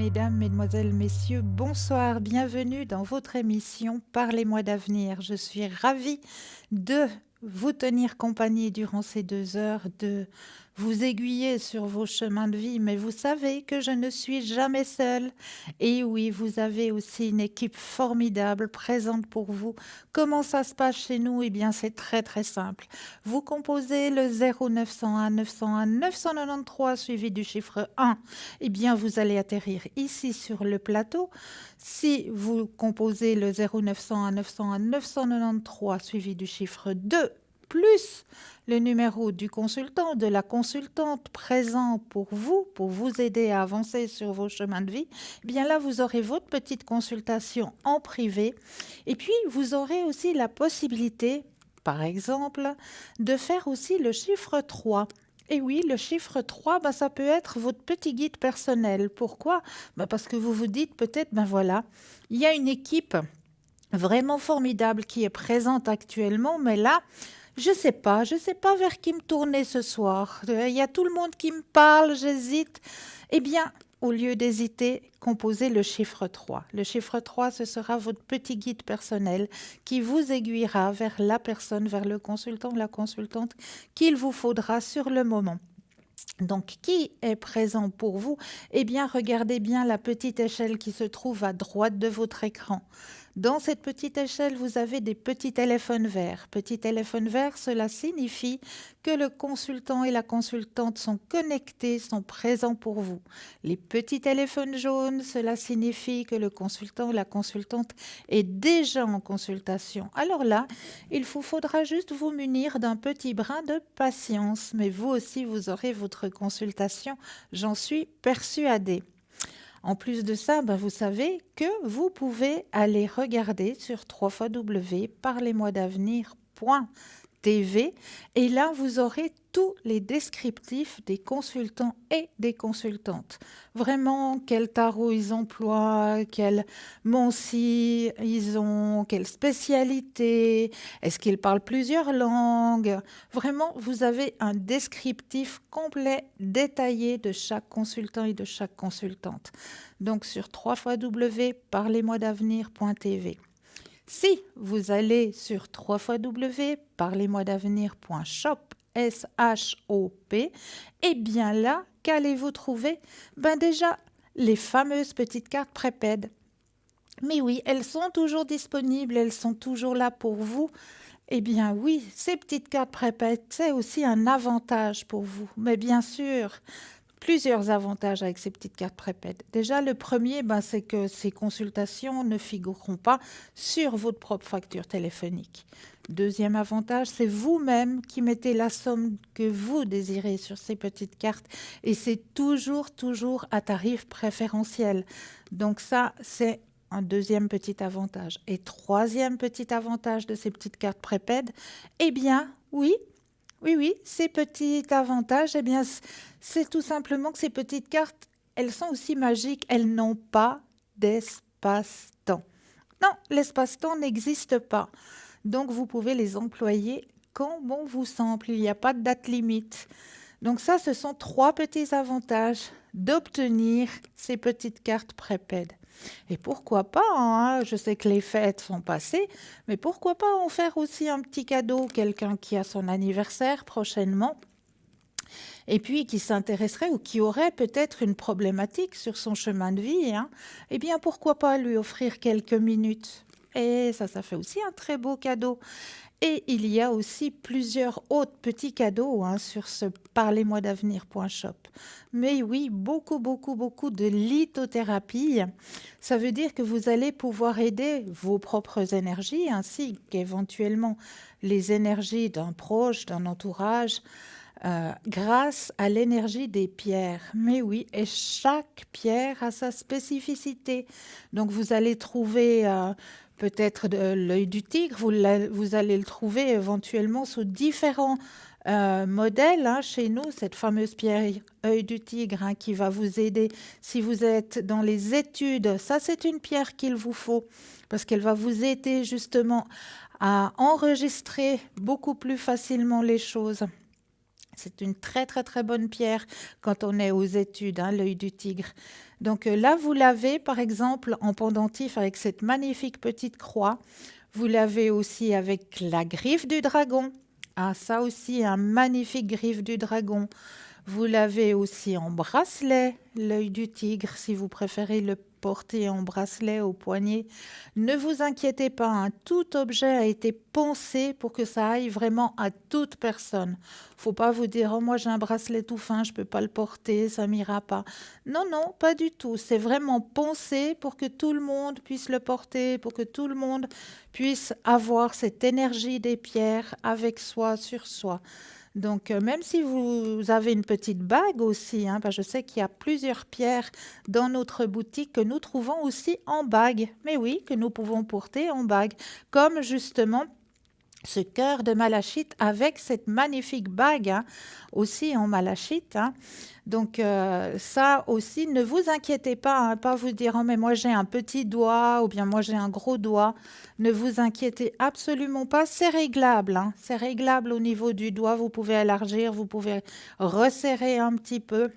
Mesdames, Mesdemoiselles, Messieurs, bonsoir, bienvenue dans votre émission Parlez-moi d'avenir. Je suis ravie de vous tenir compagnie durant ces 2 heures, de vous aiguiller sur vos chemins de vie, mais vous savez que je ne suis jamais seule. Et oui, vous avez aussi une équipe formidable présente pour vous. Comment ça se passe chez nous? Eh bien, c'est très très simple. Vous composez le 0901 901 993 suivi du chiffre 1. Eh bien, vous allez atterrir ici sur le plateau. Si vous composez le 0901 901 993 suivi du chiffre 2 plus le numéro du consultant, de la consultante présent pour vous aider à avancer sur vos chemins de vie, eh bien là, vous aurez votre petite consultation en privé. Et puis, vous aurez aussi la possibilité, par exemple, de faire aussi le chiffre 3. Et oui, le chiffre 3, ça peut être votre petit guide personnel. Pourquoi? Parce que vous vous dites peut-être, voilà, il y a une équipe vraiment formidable qui est présente actuellement, mais là, je sais pas vers qui me tourner ce soir. Il y a tout le monde qui me parle, j'hésite. Eh bien, au lieu d'hésiter, composez le chiffre 3. Le chiffre 3, ce sera votre petit guide personnel qui vous aiguillera vers la personne, vers le consultant ou la consultante qu'il vous faudra sur le moment. Donc, qui est présent pour vous? Eh bien, regardez bien la petite échelle qui se trouve à droite de votre écran. Dans cette petite échelle, vous avez des petits téléphones verts. Petits téléphones verts, cela signifie que le consultant et la consultante sont connectés, sont présents pour vous. Les petits téléphones jaunes, cela signifie que le consultant ou la consultante est déjà en consultation. Alors là, il vous faudra juste vous munir d'un petit brin de patience, mais vous aussi, vous aurez votre consultation, j'en suis persuadée. En plus de ça, vous savez que vous pouvez aller regarder sur www.parlez-moi-d'avenir.tv et là, vous aurez tous les descriptifs des consultants et des consultantes. Vraiment, quel tarot ils emploient, quel Monsi ils ont, quelle spécialité, est-ce qu'ils parlent plusieurs langues. Vraiment, vous avez un descriptif complet, détaillé de chaque consultant et de chaque consultante. Donc sur www.parlez-moi-d'avenir.tv. Si vous allez sur www.parlez-moi-d'avenir.shop, S-H-O-P, eh bien là, qu'allez-vous trouver? Déjà, les fameuses petites cartes prépèdes. Mais oui, elles sont toujours disponibles, elles sont toujours là pour vous. Eh bien oui, ces petites cartes prépèdes, c'est aussi un avantage pour vous. Mais bien sûr, plusieurs avantages avec ces petites cartes prépèdes. Déjà, le premier, c'est que ces consultations ne figureront pas sur votre propre facture téléphonique. Deuxième avantage, c'est vous-même qui mettez la somme que vous désirez sur ces petites cartes et c'est toujours à tarif préférentiel. Donc ça, c'est un deuxième petit avantage. Et troisième petit avantage de ces petites cartes prépèdes, eh bien, oui, ces petits avantages, eh bien, c'est tout simplement que ces petites cartes, elles sont aussi magiques, elles n'ont pas d'espace-temps. Non, l'espace-temps n'existe pas. Donc, vous pouvez les employer quand bon vous semble. Il n'y a pas de date limite. Donc ça, ce sont 3 petits avantages d'obtenir ces petites cartes prépèdes. Et pourquoi pas, je sais que les fêtes sont passées, mais pourquoi pas en faire aussi un petit cadeau, quelqu'un qui a son anniversaire prochainement, et puis qui s'intéresserait ou qui aurait peut-être une problématique sur son chemin de vie, eh bien pourquoi pas lui offrir quelques minutes. Et ça fait aussi un très beau cadeau. Et il y a aussi plusieurs autres petits cadeaux sur ce parlez-moi-d'avenir.shop. Mais oui, beaucoup de lithothérapie. Ça veut dire que vous allez pouvoir aider vos propres énergies ainsi qu'éventuellement les énergies d'un proche, d'un entourage, grâce à l'énergie des pierres. Mais oui, et chaque pierre a sa spécificité. Donc vous allez trouver peut-être l'œil du tigre, vous allez le trouver éventuellement sous différents modèles. Chez nous, cette fameuse pierre œil du tigre qui va vous aider si vous êtes dans les études. Ça, c'est une pierre qu'il vous faut parce qu'elle va vous aider justement à enregistrer beaucoup plus facilement les choses. C'est une très très très bonne pierre quand on est aux études, hein, l'œil du tigre. Donc là, vous l'avez par exemple en pendentif avec cette magnifique petite croix. Vous l'avez aussi avec la griffe du dragon. Ah, ça aussi, un magnifique griffe du dragon. Vous l'avez aussi en bracelet, l'œil du tigre, si vous préférez le porter en bracelet au poignet. Ne vous inquiétez pas, hein, tout objet a été pensé pour que ça aille vraiment à toute personne. Faut pas vous dire, oh moi j'ai un bracelet tout fin, je peux pas le porter, ça m'ira pas. Non, non, pas du tout. C'est vraiment pensé pour que tout le monde puisse le porter, pour que tout le monde puisse avoir cette énergie des pierres avec soi, sur soi. Donc, même si vous avez une petite bague aussi, hein, je sais qu'il y a plusieurs pierres dans notre boutique que nous trouvons aussi en bague. Mais oui, que nous pouvons porter en bague, comme justement ce cœur de malachite avec cette magnifique bague, hein, aussi en malachite, hein. Donc ça aussi, ne vous inquiétez pas, hein, pas vous dire oh mais moi j'ai un petit doigt ou bien moi j'ai un gros doigt. Ne vous inquiétez absolument pas, c'est réglable, hein. C'est réglable au niveau du doigt, vous pouvez élargir, vous pouvez resserrer un petit peu.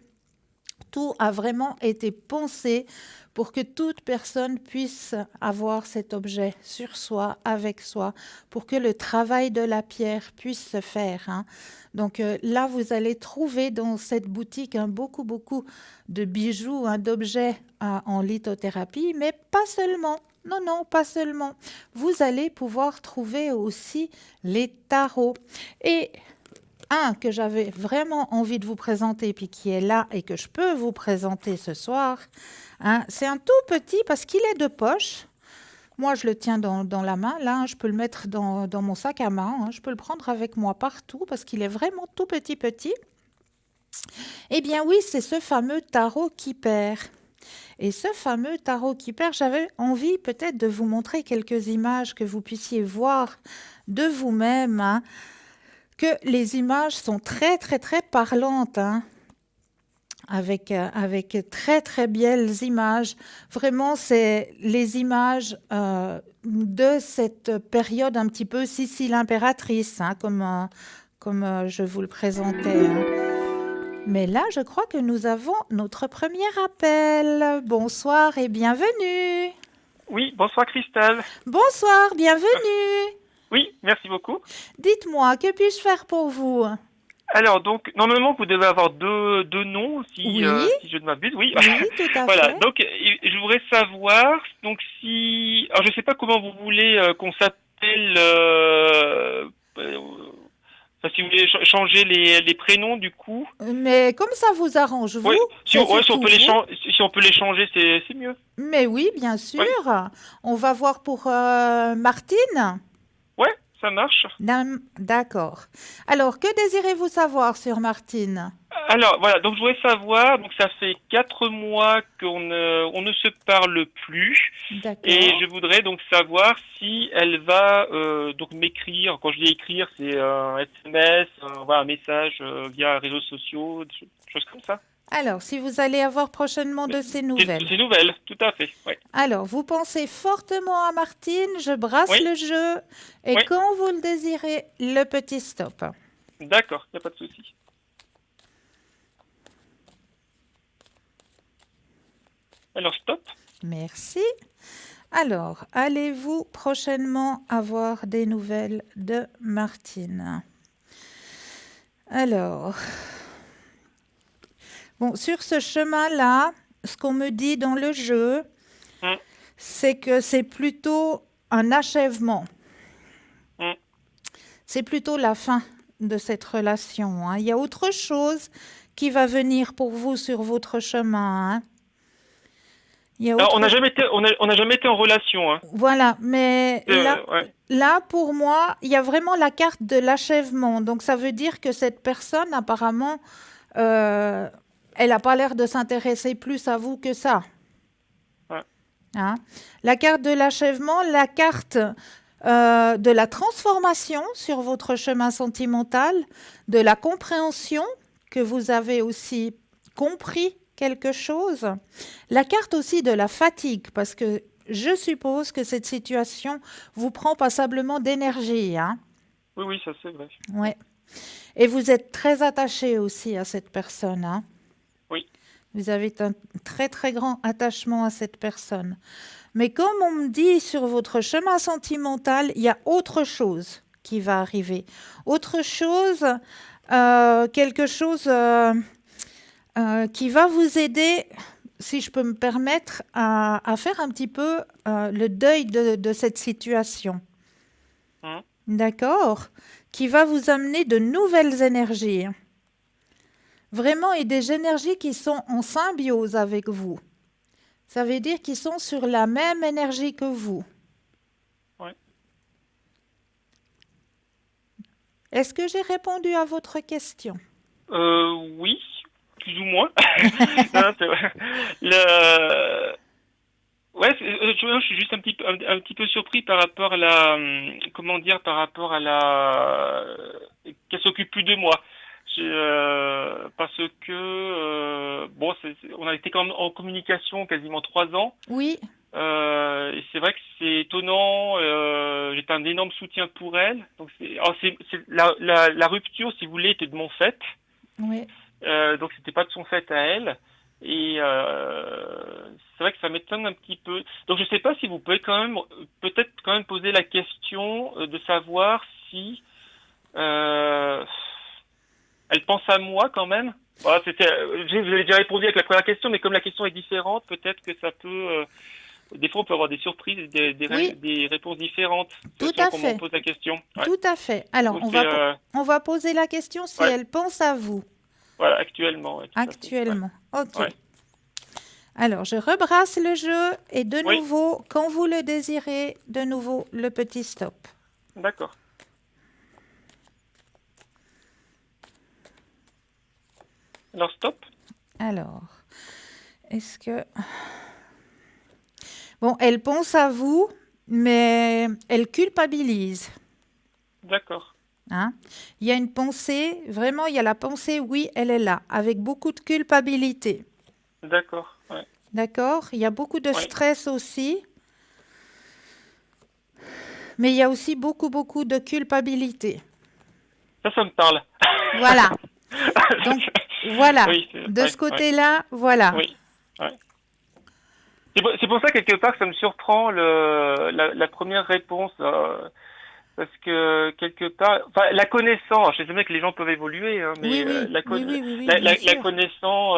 Tout a vraiment été pensé pour que toute personne puisse avoir cet objet sur soi, avec soi, pour que le travail de la pierre puisse se faire, hein. Donc là, vous allez trouver dans cette boutique beaucoup, beaucoup de bijoux, hein, d'objets en lithothérapie, mais pas seulement. Non, non, pas seulement. Vous allez pouvoir trouver aussi les tarots. Et un que j'avais vraiment envie de vous présenter, puis qui est là et que je peux vous présenter ce soir, hein, c'est un tout petit parce qu'il est de poche. Moi, je le tiens dans la main. Là, hein, je peux le mettre dans mon sac à main, hein. Je peux le prendre avec moi partout parce qu'il est vraiment tout petit, petit. Eh bien oui, c'est ce fameux tarot qui perd. Et ce fameux tarot qui perd, j'avais envie peut-être de vous montrer quelques images que vous puissiez voir de vous-même, hein, que les images sont très, très, très parlantes, hein, avec très, très belles images. Vraiment, c'est les images de cette période un petit peu Sicile impératrice, hein, comme je vous le présentais, hein. Mais là, je crois que nous avons notre premier appel. Bonsoir et bienvenue. Oui, bonsoir Christelle. Bonsoir, bienvenue. Oui, merci beaucoup. Dites-moi, que puis-je faire pour vous? Alors donc normalement vous devez avoir deux noms si Oui, si je ne m'abuse. Oui. oui, tout à Voilà. fait. Donc je voudrais savoir donc si alors je sais pas comment vous voulez qu'on s'appelle enfin, si vous voulez changer les prénoms du coup. Mais comme ça vous arrange, vous, Ouais, c'est si on surtout peut les vous. si on peut les changer c'est mieux. Mais oui, bien sûr. Ouais. On va voir pour Martine. Ouais, ça marche. D'accord. Alors, que désirez-vous savoir sur Martine? Alors voilà, donc je voudrais savoir, donc ça fait 4 mois on ne se parle plus, et D'accord. je voudrais donc savoir si elle va donc m'écrire. Quand je dis écrire, c'est un SMS, voilà, un message via réseaux sociaux, des choses comme ça. Alors, si vous allez avoir prochainement de ces nouvelles. C'est nouvelle, tout à fait. Ouais. Alors, vous pensez fortement à Martine, je brasse Oui, le jeu, et oui, quand vous le désirez, le petit stop. d'accord, il n'y a pas de souci. Alors stop. Merci. Alors, allez-vous prochainement avoir des nouvelles de Martine? Alors, bon, sur ce chemin-là, ce qu'on me dit dans le jeu, Hum, c'est que c'est plutôt un achèvement. hum. C'est plutôt la fin de cette relation, hein. Il y a autre chose qui va venir pour vous sur votre chemin, hein. Il y a Alors autre... on n'a jamais été en relation, hein. Voilà, mais Ouais. là, pour moi, il y a vraiment la carte de l'achèvement. Donc, ça veut dire que cette personne, apparemment, euh, elle n'a pas l'air de s'intéresser plus à vous que ça, Ouais. hein. La carte de l'achèvement, la carte de la transformation sur votre chemin sentimental, de la compréhension, que vous avez aussi compris quelque chose, la carte aussi de la fatigue, parce que je suppose que cette situation vous prend passablement d'énergie, hein. Oui, ça c'est vrai. Ouais. Et vous êtes très attaché aussi à cette personne, hein? Oui. Vous avez un très très grand attachement à cette personne. Mais comme on me dit sur votre chemin sentimental, il y a autre chose qui va arriver. Autre chose, quelque chose qui va vous aider, si je peux me permettre, à faire un petit peu le deuil de cette situation. Mhm. D'accord? Qui va vous amener de nouvelles énergies. Vraiment, et des énergies qui sont en symbiose avec vous. Ça veut dire qu'ils sont sur la même énergie que vous. Ouais. Est-ce que j'ai répondu à votre question? Oui, plus ou moins. Non, c'est vrai. Le... Ouais, je suis juste un petit peu surpris par rapport à la, comment dire, par rapport à la, qu'elle s'occupe plus de moi. Parce que, bon, on a été quand même en communication quasiment 3 ans. Oui, Et c'est vrai que c'est étonnant. J'étais un énorme soutien pour elle. Donc la rupture, si vous voulez, était de mon fait. oui. Donc c'était pas de son fait à elle. Et c'est vrai que ça m'étonne un petit peu. Donc je sais pas si vous pouvez quand même, peut-être quand même poser la question de savoir si euh, elle pense à moi quand même. Voilà, j'ai déjà répondu avec la première question, mais comme la question est différente, peut-être que ça peut. Des fois, on peut avoir des surprises, Oui, des réponses différentes tout selon à comment on fait. pose la question. Ouais. Tout à fait. Alors, Donc c'est on va poser la question si ouais, elle pense à vous voilà, actuellement, ouais, tout à fait. Ouais, actuellement. OK. ouais, Alors, je rebrasse le jeu et de oui, nouveau, quand vous le désirez, de nouveau le petit stop. d'accord. Alors stop. Alors, est-ce que... Bon, elle pense à vous, mais elle culpabilise. D'accord, Hein. Il y a une pensée, vraiment, il y a la pensée, oui, elle est là, avec beaucoup de culpabilité. d'accord, ouais, D'accord? Il y a beaucoup de ouais. stress aussi, mais il y a aussi beaucoup, beaucoup de culpabilité. Ça me parle. Voilà. Donc, voilà. Oui, De ouais, ce ouais, côté-là, voilà. oui, ouais. C'est pour ça quelque part que ça me surprend la première réponse, parce que quelque part, enfin la connaissant, je sais bien que les gens peuvent évoluer, hein, Oui, mais oui, oui, oui, oui, oui, bien la sûr. connaissant,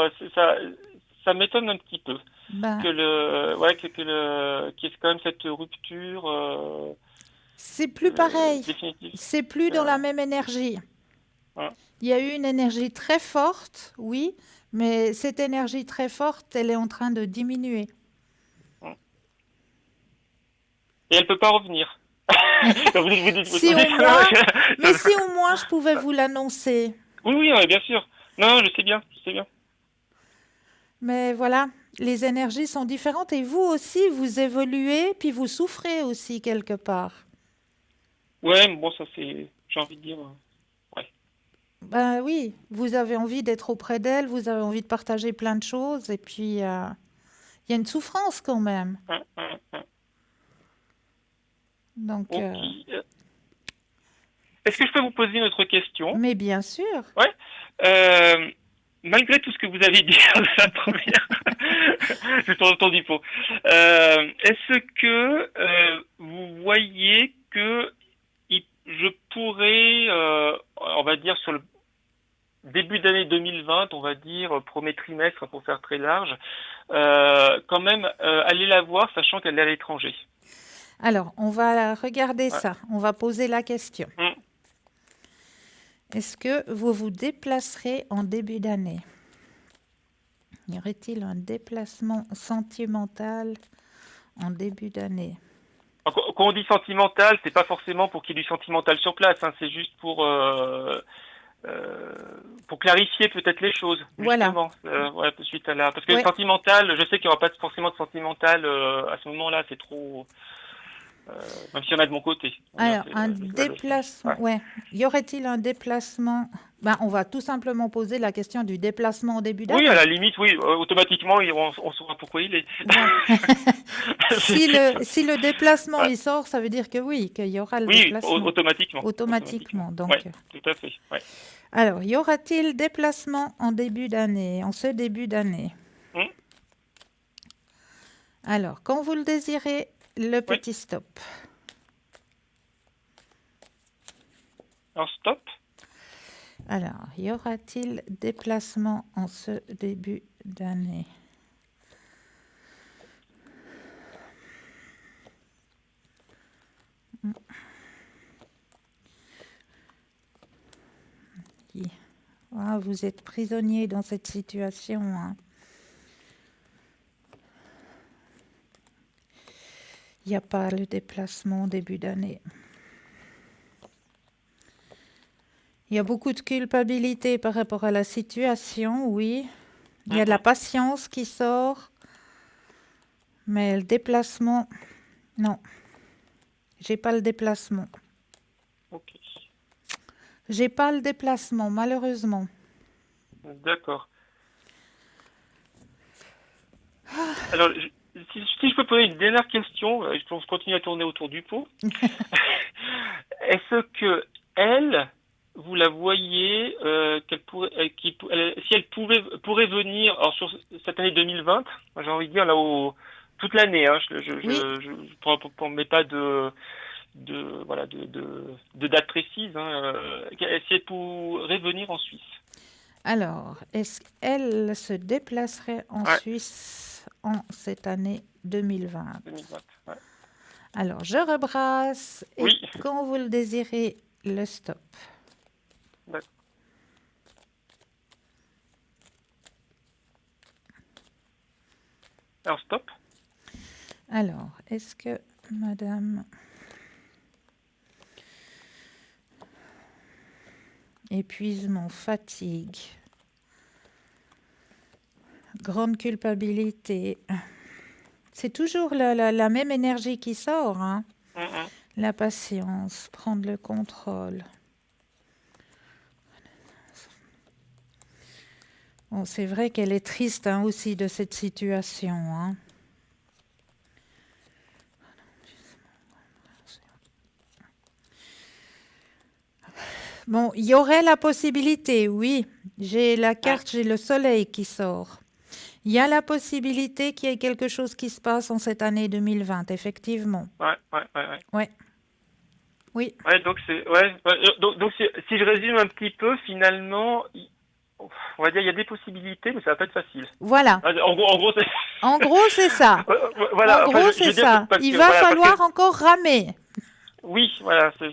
ça m'étonne un petit peu Ben, qu'il y ait quand même cette rupture c'est plus pareil. définitive. C'est plus dans Euh, la même énergie. ouais, Il y a eu une énergie très forte, oui, mais cette énergie très forte, elle est en train de diminuer. ouais. Et elle peut pas revenir. Si au moins, mais si au moins je pouvais vous l'annoncer. Oui, oui, ouais, bien sûr. Non, je sais bien, je sais bien. Mais voilà, les énergies sont différentes et vous aussi, vous évoluez, puis vous souffrez aussi quelque part. Ouais, mais bon, ça j'ai envie de dire, ouais. Ben oui, vous avez envie d'être auprès d'elle, vous avez envie de partager plein de choses, et puis il y a une souffrance quand même. Ouais, ouais, ouais. Donc, Ok. Est-ce que je peux vous poser une autre question? mais bien sûr. Ouais. Euh, Malgré tout ce que vous avez dit de la première, j'ai pas entendu pour. Est-ce que vous voyez que je pourrais, on va dire sur le début d'année 2020, on va dire premier trimestre pour faire très large, quand même aller la voir, sachant qu'elle est à l'étranger. Alors, on va regarder Ouais. ça, on va poser la question. Hum. Est-ce que vous vous déplacerez en début d'année? Y aurait-il un déplacement sentimental en début d'année? Quand on dit sentimental, c'est pas forcément pour qu'il y ait du sentimental sur place, hein, c'est juste pour clarifier peut-être les choses, Voilà. justement, ouais, suite à la, parce que Ouais. sentimental, je sais qu'il n'y aura pas forcément de sentimental à ce moment-là, c'est trop, même s'il y en a de mon côté. On va dire, Alors, un c'est la leçon. déplacement, Ouais. ouais. Y aurait-il un déplacement Ben, on va tout simplement poser la question du déplacement au début Oui, à d'année. la limite, oui, automatiquement, on saura pourquoi il est. Voilà. C'est- Si le déplacement ouais. il sort, ça veut dire que oui, qu'il y aura le Oui, déplacement automatiquement. Automatiquement. automatiquement. Ouais, Donc, tout à fait. Ouais. alors, y aura-t-il déplacement en début d'année, en ce début d'année? Hum, Alors, quand vous le désirez, le oui. petit stop. Alors, stop. Alors, y aura-t-il déplacement en ce début d'année? Ah, vous êtes prisonnier dans cette situation, hein. Il n'y a pas le déplacement en début d'année. Il y a beaucoup de culpabilité par rapport à la situation, oui. Il y a de la Mhm. patience qui sort, mais le déplacement, non, j'ai pas le déplacement. Ok. J'ai pas le déplacement, malheureusement. D'accord. Alors, si je peux poser une dernière question, je pense continuer à tourner autour du pot. Est-ce que elle, vous la voyez, qu'elle pourrait, si elle pourrait venir, alors sur cette année 2020, moi, j'ai envie de dire là toute l'année, hein, Oui, pour mets pas voilà, de date précise, hein, si elle pourrait venir en Suisse. alors, est-ce qu'elle se déplacerait en Ouais, Suisse en cette année 2020? 2020. Ouais. Alors, je rebrasse et Oui, quand vous le désirez, le stop. d'accord. Alors stop. Alors, est-ce que madame... Épuisement, fatigue, grande culpabilité. C'est toujours la même énergie qui sort, hein. Mhm. La patience, prendre le contrôle. Bon, c'est vrai qu'elle est triste, hein, aussi de cette situation, hein. Bon, il y aurait la possibilité, oui. J'ai la Mhm. carte, j'ai le soleil qui sort. Il y a la possibilité qu'il y ait quelque chose qui se passe en cette année 2020, effectivement. Ouais, ouais, ouais, ouais. Ouais, oui, Ouais, donc si je résume un petit peu, finalement, on va dire il y a des possibilités, mais ça va pas être facile. voilà. En gros, En gros, c'est ça. En voilà. Enfin, gros, je c'est veux dire ça. parce Il que va voilà, parce que falloir encore ramer. oui, voilà, c'est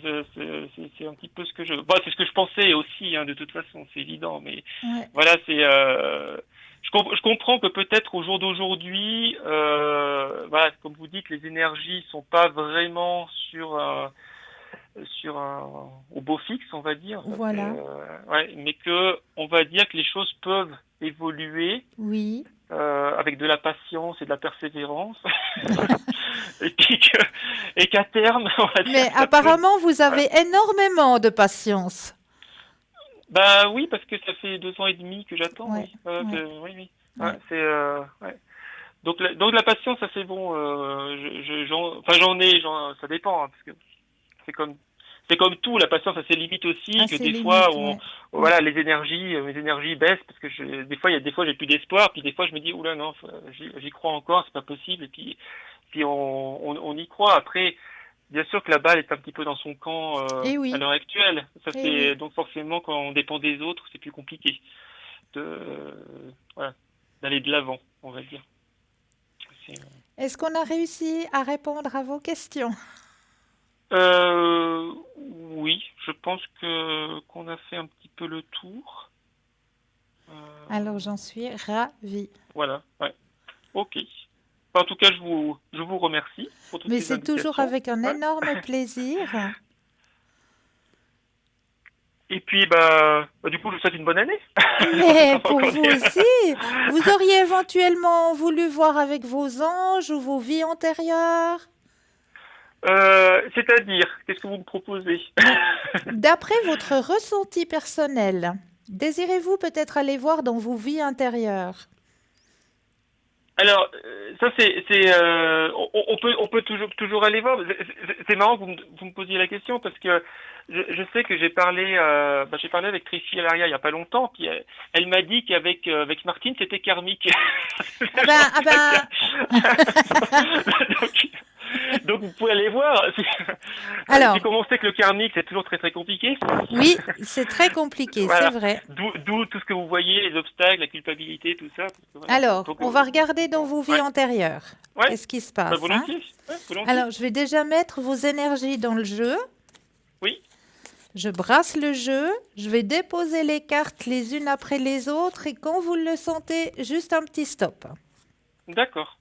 un petit peu ce que bon, c'est ce que je pensais aussi, hein, de toute façon, c'est évident, mais Ouais. voilà, je comprends que peut-être au jour d'aujourd'hui, voilà, comme vous dites, les énergies sont pas vraiment au beau fixe, on va dire. Ça c'est, Voilà. ouais, mais que on va dire que les choses peuvent évoluer Oui. avec de la patience et de la persévérance, et qu'à terme, on va dire Mais que ça peut. apparemment, vous Ouais. avez énormément de patience. Bah oui, parce que ça fait 2 ans et demi que j'attends, Ouais, oui. ouais, Oui, oui. Ouais, ouais. ouais. Donc la patience, ça c'est bon. Enfin ça dépend, hein, parce que c'est comme c'est comme tout, la patience a ses limites aussi, À que ses des fois limites, ouais. Ouais. voilà, mes énergies baissent parce que des fois j'ai plus d'espoir, puis des fois je me dis oula non, j'y crois encore, c'est pas possible, et puis on y croit. Après, bien sûr que la balle est un petit peu dans son camp Eh à oui, l'heure actuelle. Ça eh c'est oui. donc forcément quand on dépend des autres, c'est plus compliqué de voilà, d'aller de l'avant, on va dire. C'est, Est-ce qu'on a réussi à répondre à vos questions? oui, je pense que qu'on a fait un petit peu le tour. Alors, j'en suis ravie. Voilà, ouais. Ok. En tout cas, je vous remercie pour toutes Mais ces c'est toujours indications. avec un Ouais. énorme plaisir. Et puis, du coup, je vous souhaite une bonne année. Mais Avant pour qu'on vous ait- aussi, vous auriez éventuellement voulu voir avec vos anges ou vos vies antérieures? C'est-à-dire, qu'est-ce que vous me proposez? D'après votre ressenti personnel, désirez-vous peut-être aller voir dans vos vies intérieures? Alors, ça on peut toujours aller voir. C'est marrant que vous me posiez la question parce que je sais que j'ai parlé avec Tracy Alaria il y a pas longtemps, puis elle m'a dit qu'avec avec Martine c'était karmique. Ah ben, donc, donc vous pouvez aller voir. alors, J'ai commencé que le karmique c'est toujours très très compliqué. oui, c'est très compliqué, c'est Voilà. vrai. D'où tout ce que vous voyez, les obstacles, la culpabilité, tout ça. Parce que voilà. Alors, Donc, on va regarder dans vos vies ouais, antérieures. ouais, Qu'est-ce qui se bah, passe, hein? volontiers, ouais, volontiers. Alors, je vais déjà mettre vos énergies dans le jeu. Oui, Je brasse le jeu. Je vais déposer les cartes les unes après les autres. Et quand vous le sentez, juste un petit stop. d'accord.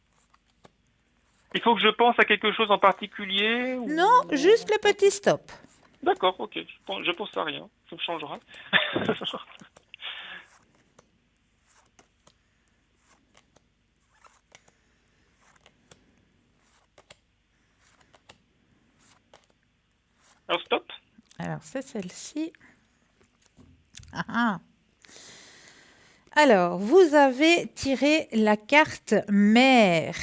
Il faut que je pense à quelque chose en particulier Non, ou... juste le petit stop. D'accord, ok. Je pense à rien. Ça me changera. Alors stop. Alors, c'est celle-ci. Ah, ah. Alors, vous avez tiré la carte mère.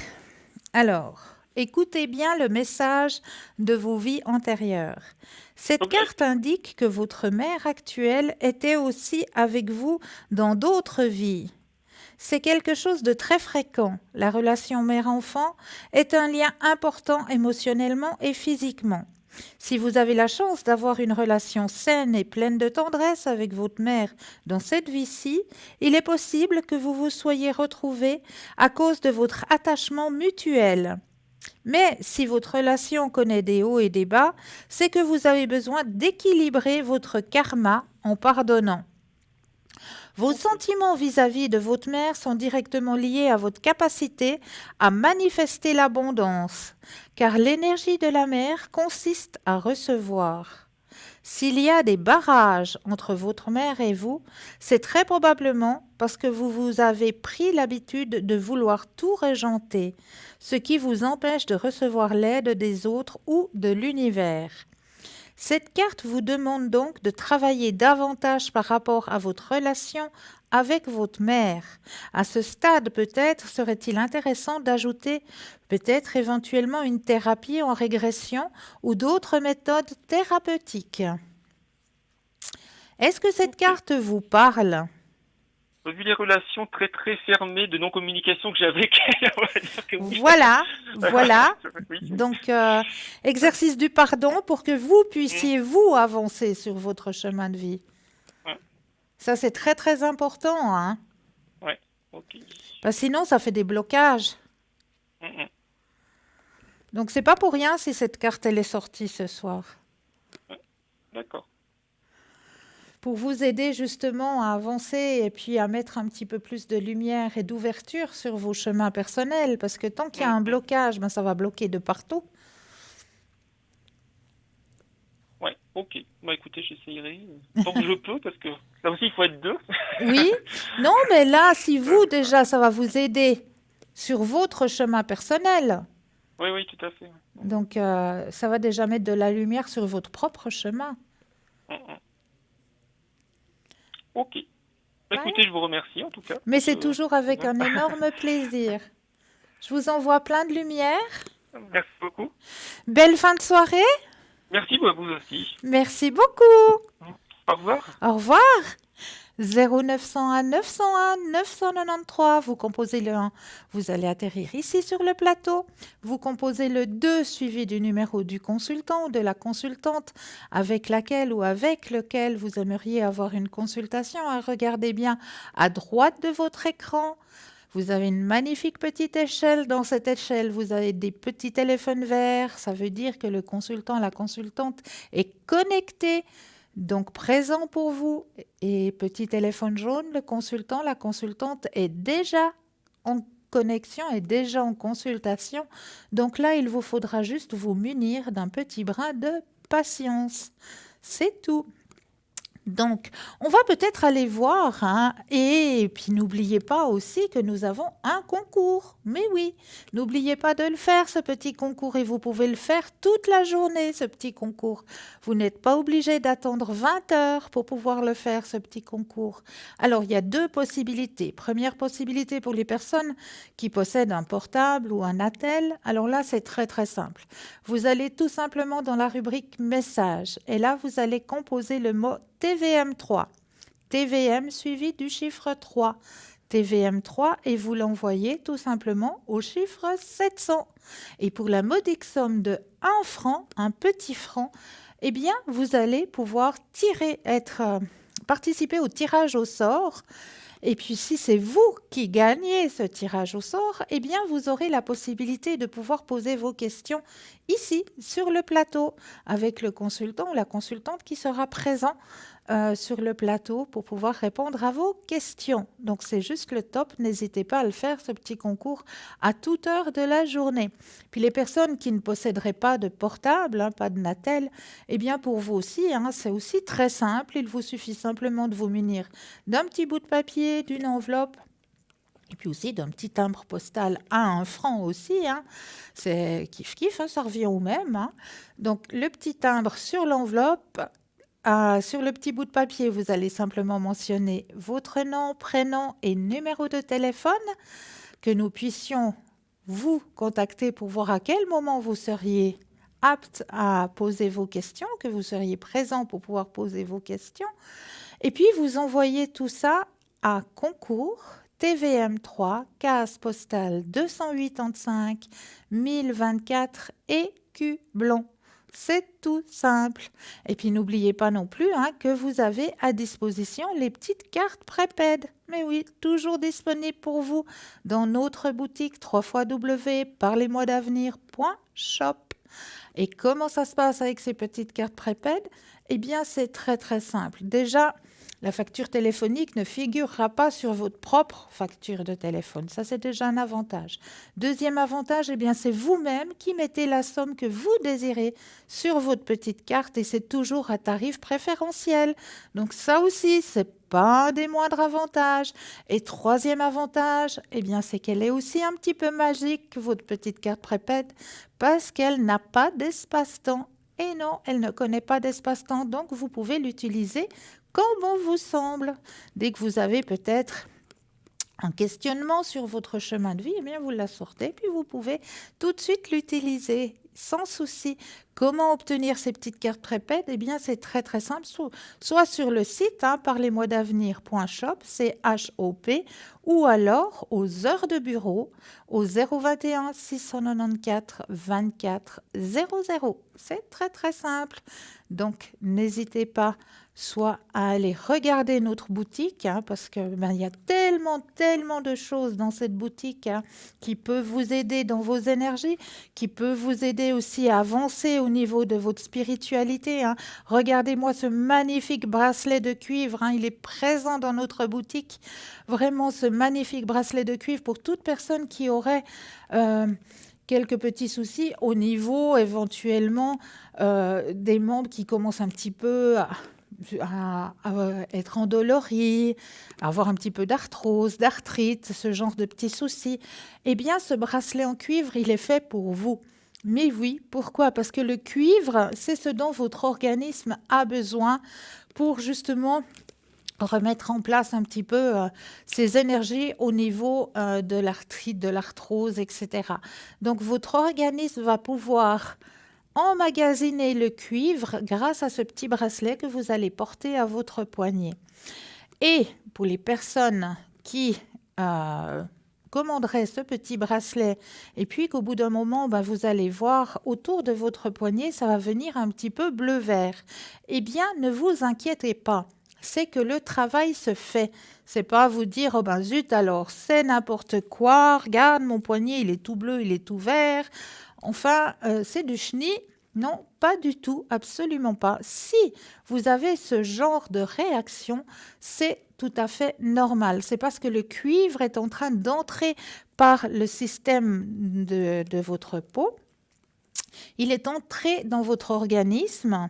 Alors, écoutez bien le message de vos vies antérieures. Cette Ok. carte indique que votre mère actuelle était aussi avec vous dans d'autres vies. C'est quelque chose de très fréquent. La relation mère-enfant est un lien important émotionnellement et physiquement. Si vous avez la chance d'avoir une relation saine et pleine de tendresse avec votre mère dans cette vie-ci, il est possible que vous vous soyez retrouvés à cause de votre attachement mutuel. Mais si votre relation connaît des hauts et des bas, c'est que vous avez besoin d'équilibrer votre karma en pardonnant. Vos Ok. sentiments vis-à-vis de votre mère sont directement liés à votre capacité à manifester l'abondance, car l'énergie de la mère consiste à recevoir. S'il y a des barrages entre votre mère et vous, c'est très probablement parce que vous avez pris l'habitude de vouloir tout régenter, ce qui vous empêche de recevoir l'aide des autres ou de l'univers. Cette carte vous demande donc de travailler davantage par rapport à votre relation avec votre mère. À ce stade, peut-être serait-il intéressant d'ajouter peut-être éventuellement une thérapie en régression ou d'autres méthodes thérapeutiques. Est-ce que cette Ok. carte vous parle? Vu les relations très très fermées de non-communication que j'ai avec elle, on va dire que oui. Voilà, voilà. Oui. Donc, exercice du pardon pour que vous Mm. puissiez, vous, avancer sur votre chemin de vie. Ouais. Ça, c'est très, très important, hein. Ouais. Ok. Parce que sinon, ça fait des blocages. Mm, mm. Donc, c'est pas pour rien si cette carte, elle est sortie ce soir. Ouais. D'accord. Pour vous aider justement à avancer et puis à mettre un petit peu plus de lumière et d'ouverture sur vos chemins personnels. Parce que tant qu'il y a Mm, un mm. blocage, ben, ça va bloquer de partout. Ouais. Ok. Bah écoutez, j'essayerai tant que je peux parce que là aussi il faut être deux. Oui, non, mais là, si vous, déjà, ça va vous aider sur votre chemin personnel. Oui, oui, tout à fait. Donc, ça va déjà mettre de la lumière sur votre propre chemin. Mm, mm. Ok. Bah, Voilà. écoutez, je vous remercie en tout cas Mais pour c'est ce. toujours avec un énorme plaisir. Je vous envoie plein de lumière. Merci beaucoup. Belle fin de soirée. Merci à vous aussi. Merci beaucoup. Au revoir. Au revoir. 0901 901 993, vous composez le 1, vous allez atterrir ici sur le plateau. Vous composez le 2 suivi du numéro du consultant ou de la consultante avec laquelle ou avec lequel vous aimeriez avoir une consultation. Regardez bien à droite de votre écran. Vous avez une magnifique petite échelle. Dans cette échelle, vous avez des petits téléphones verts. Ça veut dire que le consultant, la consultante est connecté, donc présent pour vous. Et petit téléphone jaune, le consultant, la consultante est déjà en connexion, est déjà en consultation. Donc là, il vous faudra juste vous munir d'un petit brin de patience. C'est tout. Donc, on va peut-être aller voir, hein, et puis n'oubliez pas aussi que nous avons un concours. Mais oui, n'oubliez pas de le faire, ce petit concours, et vous pouvez le faire toute la journée, ce petit concours. Vous n'êtes pas obligé d'attendre 20 heures pour pouvoir le faire, ce petit concours. Alors, il y a deux possibilités. Première possibilité pour les personnes qui possèdent un portable ou un attel. Alors là, c'est très très simple. Vous allez tout simplement dans la rubrique messages, et là, vous allez composer le mot TVM3. TVM suivi du chiffre 3. TVM3 et vous l'envoyez tout simplement au chiffre 700. Et pour la modique somme de 1 franc, un petit franc, eh bien, vous allez pouvoir participer au tirage au sort. Et puis, si c'est vous qui gagnez ce tirage au sort, eh bien, vous aurez la possibilité de pouvoir poser vos questions ici, sur le plateau, avec le consultant ou la consultante qui sera présent sur le plateau pour pouvoir répondre à vos questions. Donc, c'est juste le top. N'hésitez pas à le faire, ce petit concours, à toute heure de la journée. Puis, les personnes qui ne posséderaient pas de portable, hein, pas de Natel, eh bien, pour vous aussi, hein, c'est aussi très simple. Il vous suffit simplement de vous munir d'un petit bout de papier, d'une enveloppe, et puis aussi d'un petit timbre postal à 1 franc aussi. Hein. C'est kiff-kiff, hein, ça revient au même. Hein. Donc, le petit timbre sur l'enveloppe. Sur le petit bout de papier, vous allez simplement mentionner votre nom, prénom et numéro de téléphone, que nous puissions vous contacter pour voir à quel moment vous seriez apte à poser vos questions, que vous seriez présent pour pouvoir poser vos questions. Et puis, vous envoyez tout ça à concours TVM3, case postale 285 1024 Écublon. C'est tout simple. Et puis n'oubliez pas non plus, hein, que vous avez à disposition les petites cartes prépèdes. Mais oui, toujours disponibles pour vous dans notre boutique www.parlez-moi-d'avenir.shop. Et comment ça se passe avec ces petites cartes prépèdes? Eh bien, c'est très très simple. Déjà, la facture téléphonique ne figurera pas sur votre propre facture de téléphone. Ça, c'est déjà un avantage. Deuxième avantage, eh bien, c'est vous-même qui mettez la somme que vous désirez sur votre petite carte et c'est toujours à tarif préférentiel. Donc ça aussi, c'est pas un des moindres avantages. Et troisième avantage, eh bien, c'est qu'elle est aussi un petit peu magique, votre petite carte prépède, parce qu'elle n'a pas d'espace-temps. Et non, elle ne connaît pas d'espace-temps, donc vous pouvez l'utiliser comme bon vous semble. Dès que vous avez peut-être un questionnement sur votre chemin de vie, eh bien vous la sortez, puis vous pouvez tout de suite l'utiliser sans souci. Comment obtenir ces petites cartes prépèdes? Eh bien, c'est très très simple. Soit sur le site, hein, parlez-moi-d'avenir.shop, c'est H-O-P, ou alors aux heures de bureau, au 021 694 24 00. C'est très très simple. Donc, n'hésitez pas soit à aller regarder notre boutique, hein, parce que il y a tellement de choses dans cette boutique, hein, qui peuvent vous aider dans vos énergies, qui peuvent vous aider aussi à avancer au niveau de votre spiritualité. Hein. Regardez-moi ce magnifique bracelet de cuivre, hein, il est présent dans notre boutique. Vraiment, ce magnifique bracelet de cuivre pour toute personne qui aurait quelques petits soucis au niveau éventuellement des membres qui commencent un petit peu à être endoloris, à avoir un petit peu d'arthrose, d'arthrite, ce genre de petits soucis. Eh bien, ce bracelet en cuivre, il est fait pour vous. Mais oui, pourquoi? Parce que le cuivre, c'est ce dont votre organisme a besoin pour justement remettre en place un petit peu ces énergies au niveau de l'arthrite, de l'arthrose, etc. Donc, votre organisme va pouvoir emmagasiner le cuivre grâce à ce petit bracelet que vous allez porter à votre poignet. Et pour les personnes qui commanderaient ce petit bracelet et puis qu'au bout d'un moment, vous allez voir autour de votre poignet, ça va venir un petit peu bleu-vert. Eh bien, ne vous inquiétez pas. C'est que le travail se fait. C'est pas vous dire, oh ben zut alors, c'est n'importe quoi, regarde mon poignet, il est tout bleu, il est tout vert. Enfin, c'est du chenille. Non, pas du tout, absolument pas. Si vous avez ce genre de réaction, c'est tout à fait normal. C'est parce que le cuivre est en train d'entrer par le système de votre peau. Il est entré dans votre organisme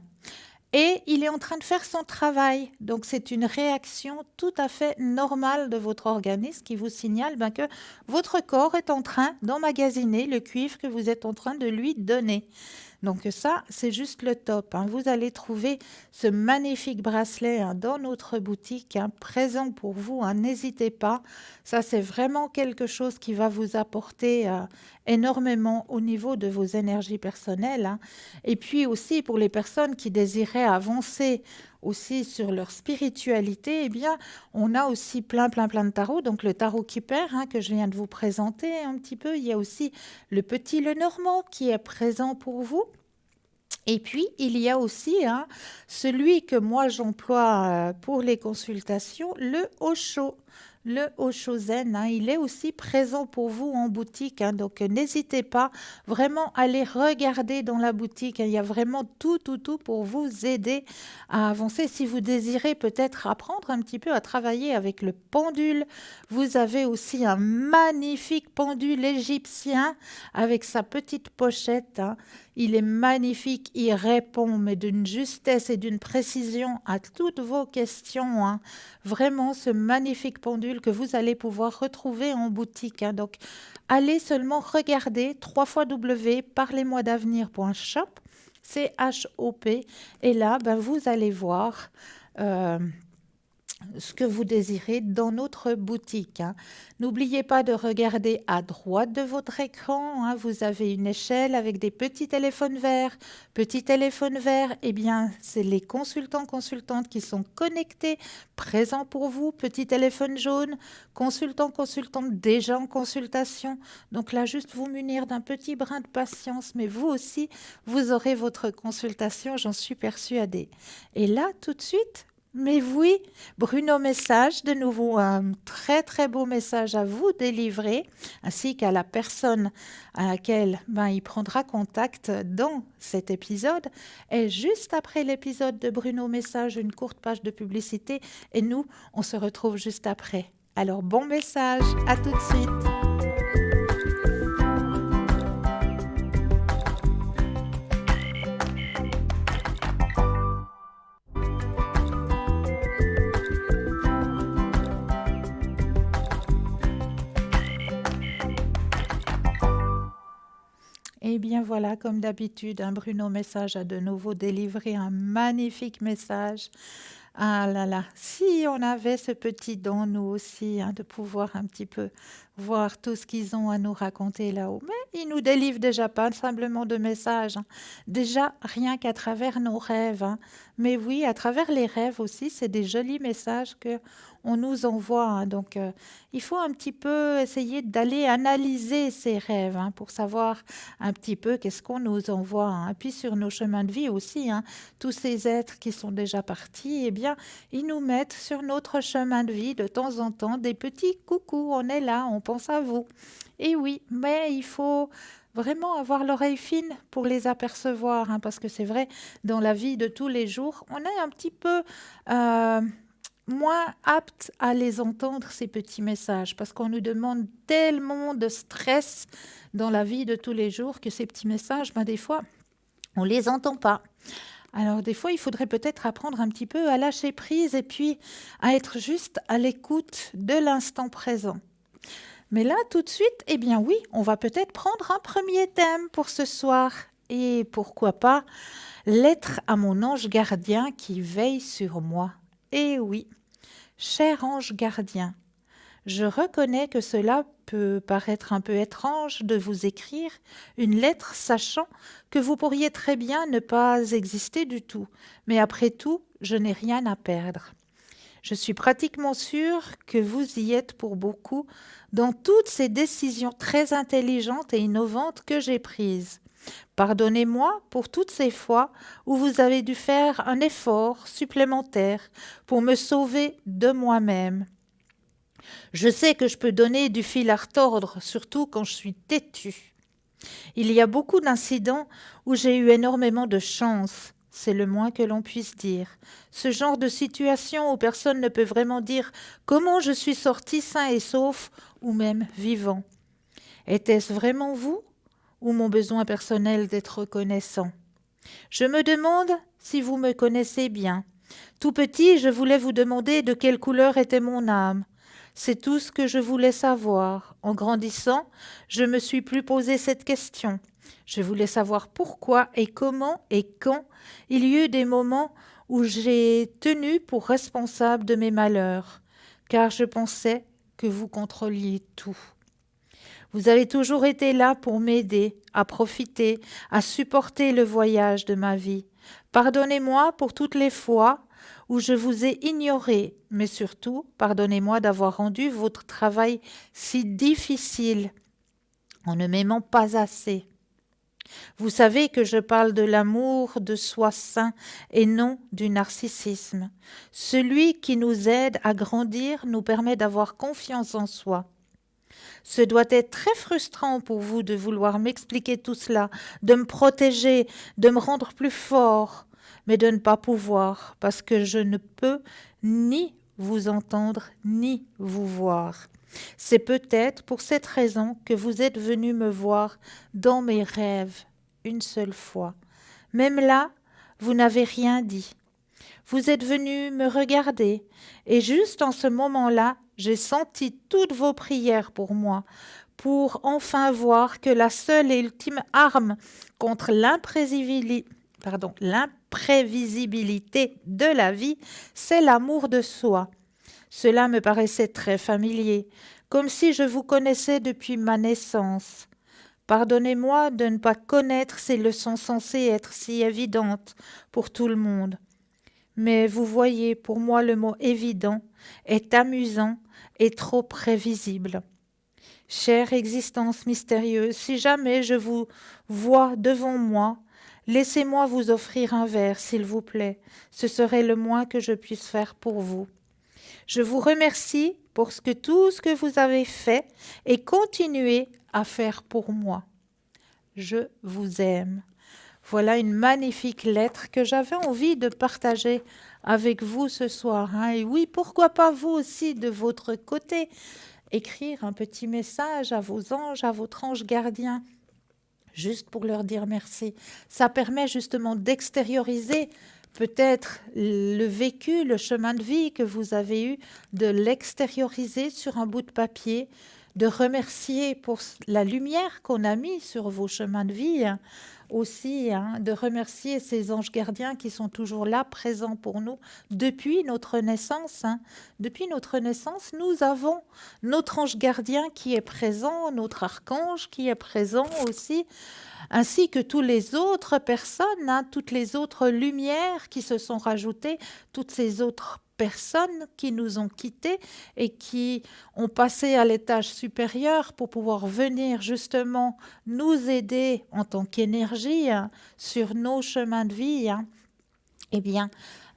et il est en train de faire son travail. Donc c'est une réaction tout à fait normale de votre organisme qui vous signale que votre corps est en train d'emmagasiner le cuivre que vous êtes en train de lui donner. Donc ça, c'est juste le top, hein. Vous allez trouver ce magnifique bracelet, hein, dans notre boutique, hein, présent pour vous, hein. N'hésitez pas. Ça, c'est vraiment quelque chose qui va vous apporter énormément au niveau de vos énergies personnelles, hein. Et puis aussi pour les personnes qui désiraient avancer aussi sur leur spiritualité, eh bien, on a aussi plein de tarots. Donc le tarot Kipper, hein, que je viens de vous présenter un petit peu. Il y a aussi le petit Lenormand qui est présent pour vous. Et puis, il y a aussi, hein, celui que moi j'emploie pour les consultations, le Osho. Le Osho Zen, hein, il est aussi présent pour vous en boutique, hein. Donc n'hésitez pas vraiment à aller regarder dans la boutique, hein. Il y a vraiment tout pour vous aider à avancer. Si vous désirez peut-être apprendre un petit peu à travailler avec le pendule, vous avez aussi un magnifique pendule égyptien avec sa petite pochette, hein. Il est magnifique, il répond, mais d'une justesse et d'une précision à toutes vos questions, hein. Vraiment, ce magnifique pendule que vous allez pouvoir retrouver en boutique, hein. Donc, allez seulement regarder www.parlez-moi-d'avenir.shop, C-H-O-P, et là, vous allez voir ce que vous désirez dans notre boutique, hein. N'oubliez pas de regarder à droite de votre écran, hein. Vous avez une échelle avec des petits téléphones verts. Petits téléphones verts, eh bien, c'est les consultantes qui sont connectés, présents pour vous. Petit téléphone jaune, consultantes déjà en consultation. Donc là, juste vous munir d'un petit brin de patience, mais vous aussi, vous aurez votre consultation, j'en suis persuadée. Et là, tout de suite, mais oui, Bruno Message, de nouveau un très beau message à vous délivrer, ainsi qu'à la personne à laquelle il prendra contact dans cet épisode. Et juste après l'épisode de Bruno Message, une courte page de publicité, et nous, on se retrouve juste après. Alors bon message, à tout de suite. Et bien voilà, comme d'habitude, Bruno Message a de nouveau délivré un magnifique message. Ah là là, si on avait ce petit don, nous aussi, hein, de pouvoir un petit peu voir tout ce qu'ils ont à nous raconter là-haut. Mais ils nous délivrent déjà pas simplement de messages, hein. Déjà, rien qu'à travers nos rêves, hein. Mais oui, à travers les rêves aussi, c'est des jolis messages que on nous envoie, hein. Donc, il faut un petit peu essayer d'aller analyser ces rêves, hein, pour savoir un petit peu qu'est-ce qu'on nous envoie, hein. Et puis sur nos chemins de vie aussi, hein, tous ces êtres qui sont déjà partis, eh bien, ils nous mettent sur notre chemin de vie de temps en temps des petits coucous, on est là, on pense à vous. Et oui, mais il faut vraiment avoir l'oreille fine pour les apercevoir, hein, parce que c'est vrai, dans la vie de tous les jours, on est un petit peu moins apte à les entendre, ces petits messages, parce qu'on nous demande tellement de stress dans la vie de tous les jours que ces petits messages, des fois, on les entend pas. Alors des fois, il faudrait peut-être apprendre un petit peu à lâcher prise et puis à être juste à l'écoute de l'instant présent. Mais là, tout de suite, eh bien oui, on va peut-être prendre un premier thème pour ce soir. Et pourquoi pas l'être à mon ange gardien qui veille sur moi. Eh oui, cher ange gardien, je reconnais que cela peut paraître un peu étrange de vous écrire une lettre sachant que vous pourriez très bien ne pas exister du tout. Mais après tout, je n'ai rien à perdre. Je suis pratiquement sûre que vous y êtes pour beaucoup dans toutes ces décisions très intelligentes et innovantes que j'ai prises. Pardonnez-moi pour toutes ces fois où vous avez dû faire un effort supplémentaire pour me sauver de moi-même. Je sais que je peux donner du fil à retordre, surtout quand je suis têtue. Il y a beaucoup d'incidents où j'ai eu énormément de chance, c'est le moins que l'on puisse dire. Ce genre de situation où personne ne peut vraiment dire comment je suis sorti sain et sauf ou même vivant. Était-ce vraiment vous ou mon besoin personnel d'être reconnaissant? Je me demande si vous me connaissez bien. Tout petit, je voulais vous demander de quelle couleur était mon âme. C'est tout ce que je voulais savoir. En grandissant, je me suis plus posé cette question. Je voulais savoir pourquoi et comment et quand il y eut des moments où j'ai tenu pour responsable de mes malheurs, car je pensais que vous contrôliez tout. Vous avez toujours été là pour m'aider, à profiter, à supporter le voyage de ma vie. Pardonnez-moi pour toutes les fois où je vous ai ignoré, mais surtout, pardonnez-moi d'avoir rendu votre travail si difficile en ne m'aimant pas assez. Vous savez que je parle de l'amour de soi sain et non du narcissisme. Celui qui nous aide à grandir nous permet d'avoir confiance en soi. Ce doit être très frustrant pour vous de vouloir m'expliquer tout cela, de me protéger, de me rendre plus fort, mais de ne pas pouvoir, parce que je ne peux ni vous entendre ni vous voir. C'est peut-être pour cette raison que vous êtes venu me voir dans mes rêves une seule fois. Même là, vous n'avez rien dit. Vous êtes venu me regarder, et juste en ce moment-là, j'ai senti toutes vos prières pour moi, pour enfin voir que la seule et ultime arme contre l'imprévisibilité de la vie, c'est l'amour de soi. Cela me paraissait très familier, comme si je vous connaissais depuis ma naissance. Pardonnez-moi de ne pas connaître ces leçons censées être si évidentes pour tout le monde. Mais vous voyez, pour moi, le mot évident est amusant et trop prévisible. Chère existence mystérieuse, si jamais je vous vois devant moi, laissez-moi vous offrir un verre, s'il vous plaît. Ce serait le moins que je puisse faire pour vous. Je vous remercie pour tout ce que vous avez fait et continuez à faire pour moi. Je vous aime. Voilà une magnifique lettre que j'avais envie de partager avec vous ce soir. Et oui, pourquoi pas vous aussi de votre côté, écrire un petit message à vos anges, à votre ange gardien, juste pour leur dire merci. Ça permet justement d'extérioriser peut-être le vécu, le chemin de vie que vous avez eu, de l'extérioriser sur un bout de papier, de remercier pour la lumière qu'on a mis sur vos chemins de vie, aussi, de remercier ces anges gardiens qui sont toujours là, présents pour nous depuis notre naissance. Depuis notre naissance, nous avons notre ange gardien qui est présent, notre archange qui est présent aussi, ainsi que toutes les autres personnes, toutes les autres lumières qui se sont rajoutées, toutes ces autres personnes qui nous ont quittés et qui ont passé à l'étage supérieur pour pouvoir venir justement nous aider en tant qu'énergie sur nos chemins de vie. Eh bien,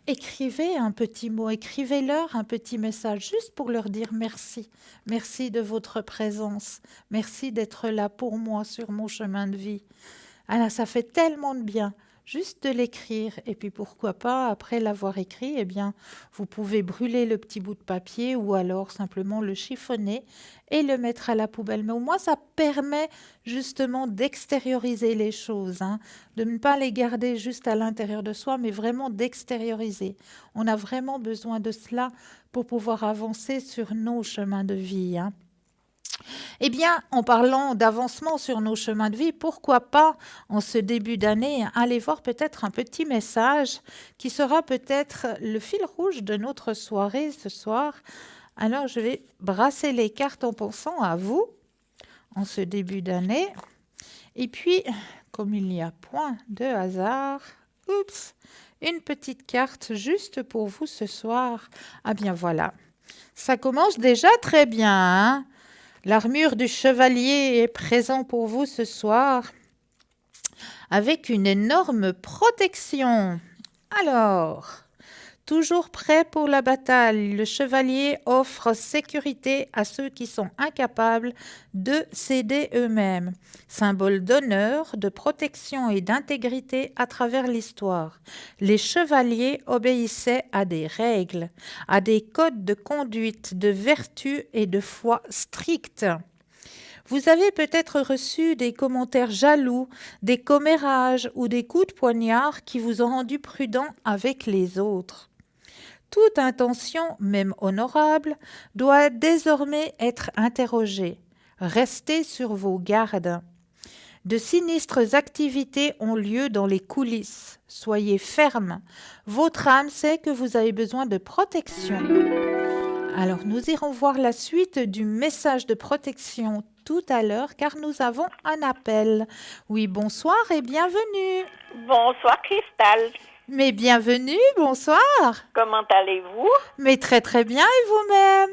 écrivez un petit mot, écrivez-leur un petit message juste pour leur dire merci. Merci de votre présence. Merci d'être là pour moi sur mon chemin de vie. Alors, ça fait tellement de bien juste de l'écrire. Et puis, pourquoi pas, après l'avoir écrit, eh bien, vous pouvez brûler le petit bout de papier ou alors simplement le chiffonner et le mettre à la poubelle. Mais au moins, ça permet justement d'extérioriser les choses, de ne pas les garder juste à l'intérieur de soi, mais vraiment d'extérioriser. On a vraiment besoin de cela pour pouvoir avancer sur nos chemins de vie. Eh bien, en parlant d'avancement sur nos chemins de vie, pourquoi pas, en ce début d'année, aller voir peut-être un petit message qui sera peut-être le fil rouge de notre soirée ce soir. Alors, je vais brasser les cartes en pensant à vous, en ce début d'année. Et puis, comme il n'y a point de hasard, une petite carte juste pour vous ce soir. Ah bien voilà, ça commence déjà très bien, L'armure du chevalier est présent pour vous ce soir avec une énorme protection. Alors, toujours prêt pour la bataille, le chevalier offre sécurité à ceux qui sont incapables de s'aider eux-mêmes. Symbole d'honneur, de protection et d'intégrité à travers l'histoire. Les chevaliers obéissaient à des règles, à des codes de conduite, de vertu et de foi stricts. Vous avez peut-être reçu des commentaires jaloux, des commérages ou des coups de poignard qui vous ont rendu prudent avec les autres. Toute intention, même honorable, doit désormais être interrogée. Restez sur vos gardes. De sinistres activités ont lieu dans les coulisses. Soyez ferme. Votre âme sait que vous avez besoin de protection. Alors nous irons voir la suite du message de protection tout à l'heure car nous avons un appel. Oui, bonsoir et bienvenue. Bonsoir Cristal, Mais bienvenue, bonsoir. comment allez-vous? Mais très très bien et vous-même?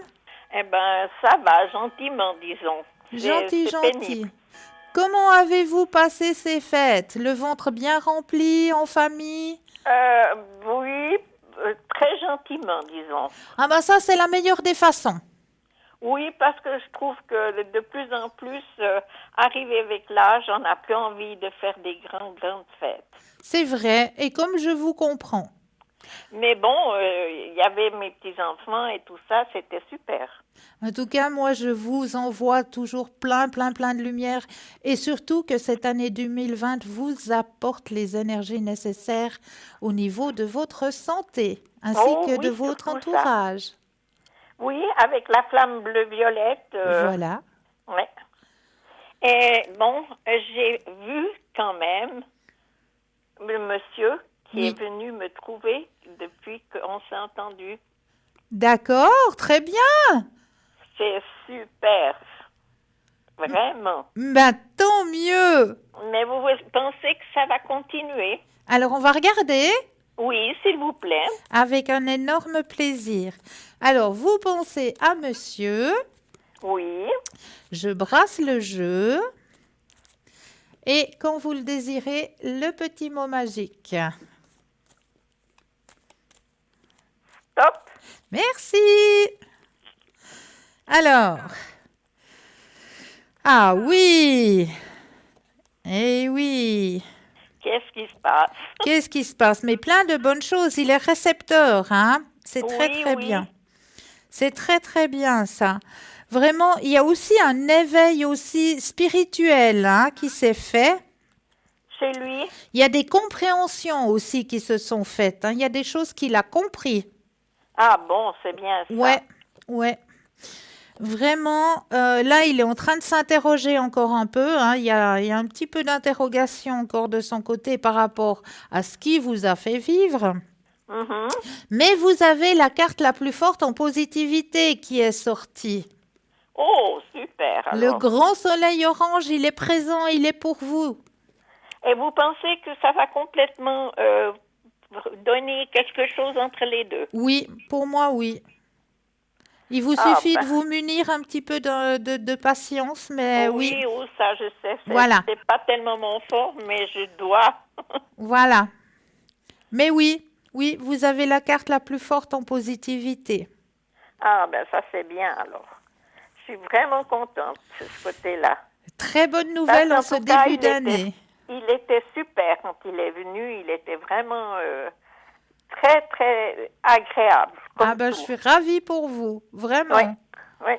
Eh ben ça va, gentiment disons. Gentil, C'est gentil. pénible. Comment avez-vous passé ces fêtes? Le ventre bien rempli, en famille? Oui, très gentiment disons. Ah ben ça c'est la meilleure des façons. Oui, parce que je trouve que de plus en plus, arrivé avec l'âge, on n'a plus envie de faire des grandes fêtes. C'est vrai, et comme je vous comprends. Mais bon, il y avait mes petits-enfants et tout ça, c'était super. En tout cas, moi, je vous envoie toujours plein de lumière et surtout que cette année 2020 vous apporte les énergies nécessaires au niveau de votre santé ainsi Oh que de oui, votre surtout ça. entourage. Oui, avec la flamme bleu-violette. Voilà. Ouais. Et bon, j'ai vu quand même le monsieur qui Oui. est venu me trouver depuis qu'on s'est entendu. D'accord, très bien. C'est super. Vraiment. Ben, tant mieux. Mais vous pensez que ça va continuer? Alors, on va regarder Oui, s'il vous plaît. avec un énorme plaisir. Alors, vous pensez à monsieur, Oui. je brasse le jeu et quand vous le désirez, le petit mot magique. Stop. Merci. Alors, ah oui, eh oui, Qu'est-ce qui se passe? qu'est-ce qui se passe? Mais plein de bonnes choses, il est récepteur, hein? C'est très Oui, très oui. bien. C'est très très bien ça. Vraiment, il y a aussi un éveil aussi spirituel hein, qui s'est fait. Chez lui? Il y a des compréhensions aussi qui se sont faites. Hein. Il y a des choses qu'il a compris. Ah bon, c'est bien ça. Ouais, ouais. Vraiment, là, il est en train de s'interroger encore un peu. Hein. Il y a un petit peu d'interrogation encore de son côté par rapport à ce qui vous a fait vivre. Mhm. Mais vous avez la carte la plus forte en positivité qui est sortie. Oh, super. Le Alors. grand soleil orange, il est présent, il est pour vous. Et vous pensez que ça va complètement donner quelque chose entre les deux? Oui, pour moi, oui. Il vous Ah, suffit de ben. vous munir un petit peu de patience, mais oui, Oui, oh, ça je sais. Voilà. C'est pas tellement mon fort, mais je dois. voilà. Mais oui, oui, vous avez la carte la plus forte en positivité. Ah, ben ça c'est bien alors. Je suis vraiment contente de ce côté-là. Très bonne nouvelle Parce en qu'en ce tout cas, début d'année. Il était super quand il est venu. Il était vraiment très, très agréable. Comme Ah ben, je tout. suis ravie pour vous, vraiment. Oui, oui.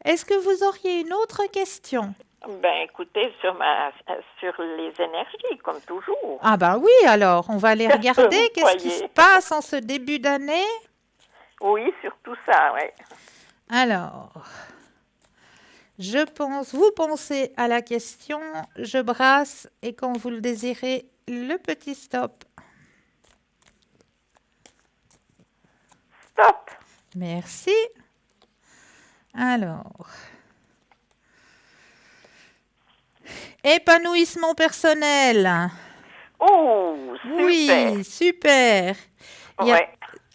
Est-ce que vous auriez une autre question? Ben écoutez, sur les énergies, comme toujours. Ah ben oui, alors, on va aller Qu'est-ce que regarder vous qu'est-ce qui se croyez? passe en ce début d'année. Oui, surtout ça, oui. Alors, vous pensez à la question, je brasse et quand vous le désirez, le petit stop. Stop. Merci. Alors, épanouissement personnel. Oh, super. Oui, super. Il y a Ouais,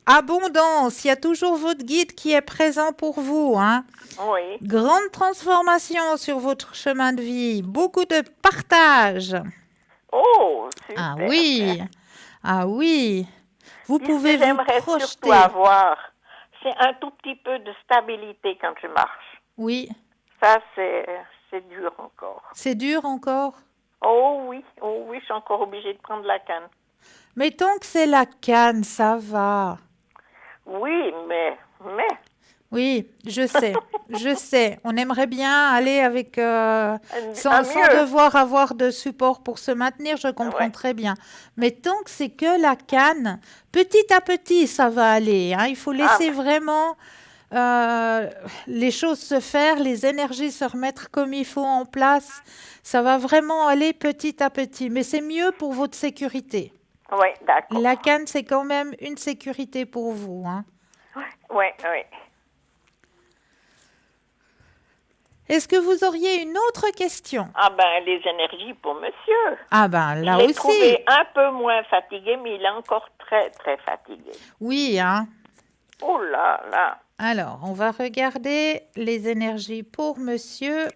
abondance, il y a toujours votre guide qui est présent pour vous. Hein. oui. Grande transformation sur votre chemin de vie, beaucoup de partage. Oh, super. Ah oui, ah oui. Vous Puis ce pouvez que vous j'aimerais projeter. surtout avoir, c'est un tout petit peu de stabilité quand je marche. Oui, Ça, c'est dur encore. c'est dur encore. Oh oui, je suis encore obligée de prendre la canne. Mais tant que c'est la canne, ça va. Oui, mais, Oui, je sais. On aimerait bien aller avec, sans Mieux. devoir avoir de support pour se maintenir, je comprends Ouais. très bien. Mais tant que c'est que la canne, petit à petit, ça va aller, hein. Il faut Ah, laisser vraiment euh, les choses se faire, les énergies se remettre comme il faut en place. Ça va vraiment aller petit à petit. Mais c'est mieux pour votre sécurité. oui, La d'accord. canne, c'est quand même une sécurité pour vous, hein. Oui, oui. Est-ce que vous auriez une autre question? Ah ben, les énergies pour monsieur. Ah ben Je là l'ai aussi, trouvé un peu moins fatigué, mais il est encore très, très fatigué. oui, hein. Oh là là. Alors, on va regarder les énergies pour monsieur.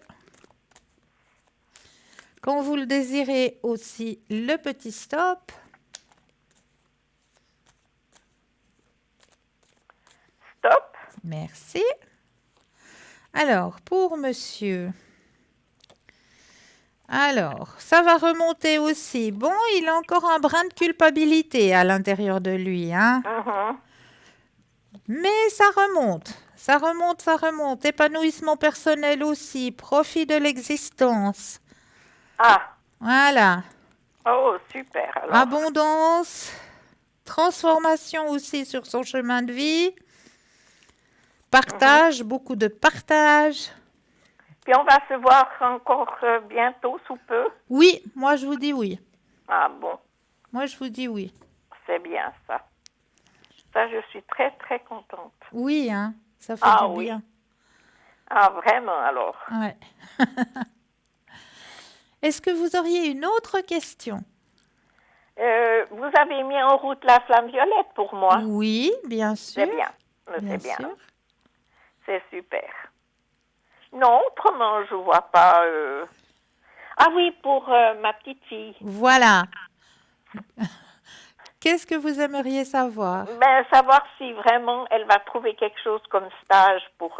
Quand vous le désirez aussi, le petit stop. Stop. Merci. Alors, pour monsieur. Alors, ça va remonter aussi. Bon, il a encore un brin de culpabilité à l'intérieur de lui, hein. Mhm. Mais ça remonte. Ça remonte, ça remonte. Épanouissement personnel aussi. Profit de l'existence. Ah. Voilà. Oh, super alors. Abondance. Transformation aussi sur son chemin de vie. Partage, beaucoup de partage. Puis on va se voir encore bientôt, sous peu. Oui, moi je vous dis oui. Ah bon, Moi je vous dis oui. c'est bien ça. Ça, je suis très, très contente. Oui, hein, ça fait Ah du oui. bien. Ah, vraiment alors. Ouais. Est-ce que vous auriez une autre question? Vous avez mis en route la flamme violette pour moi. Oui, bien sûr. C'est bien. Bien C'est bien. sûr. C'est super. Non, autrement, je vois pas. Ah oui, pour ma petite fille. Voilà. Qu'est-ce que vous aimeriez savoir? Ben, savoir si vraiment elle va trouver quelque chose comme stage pour,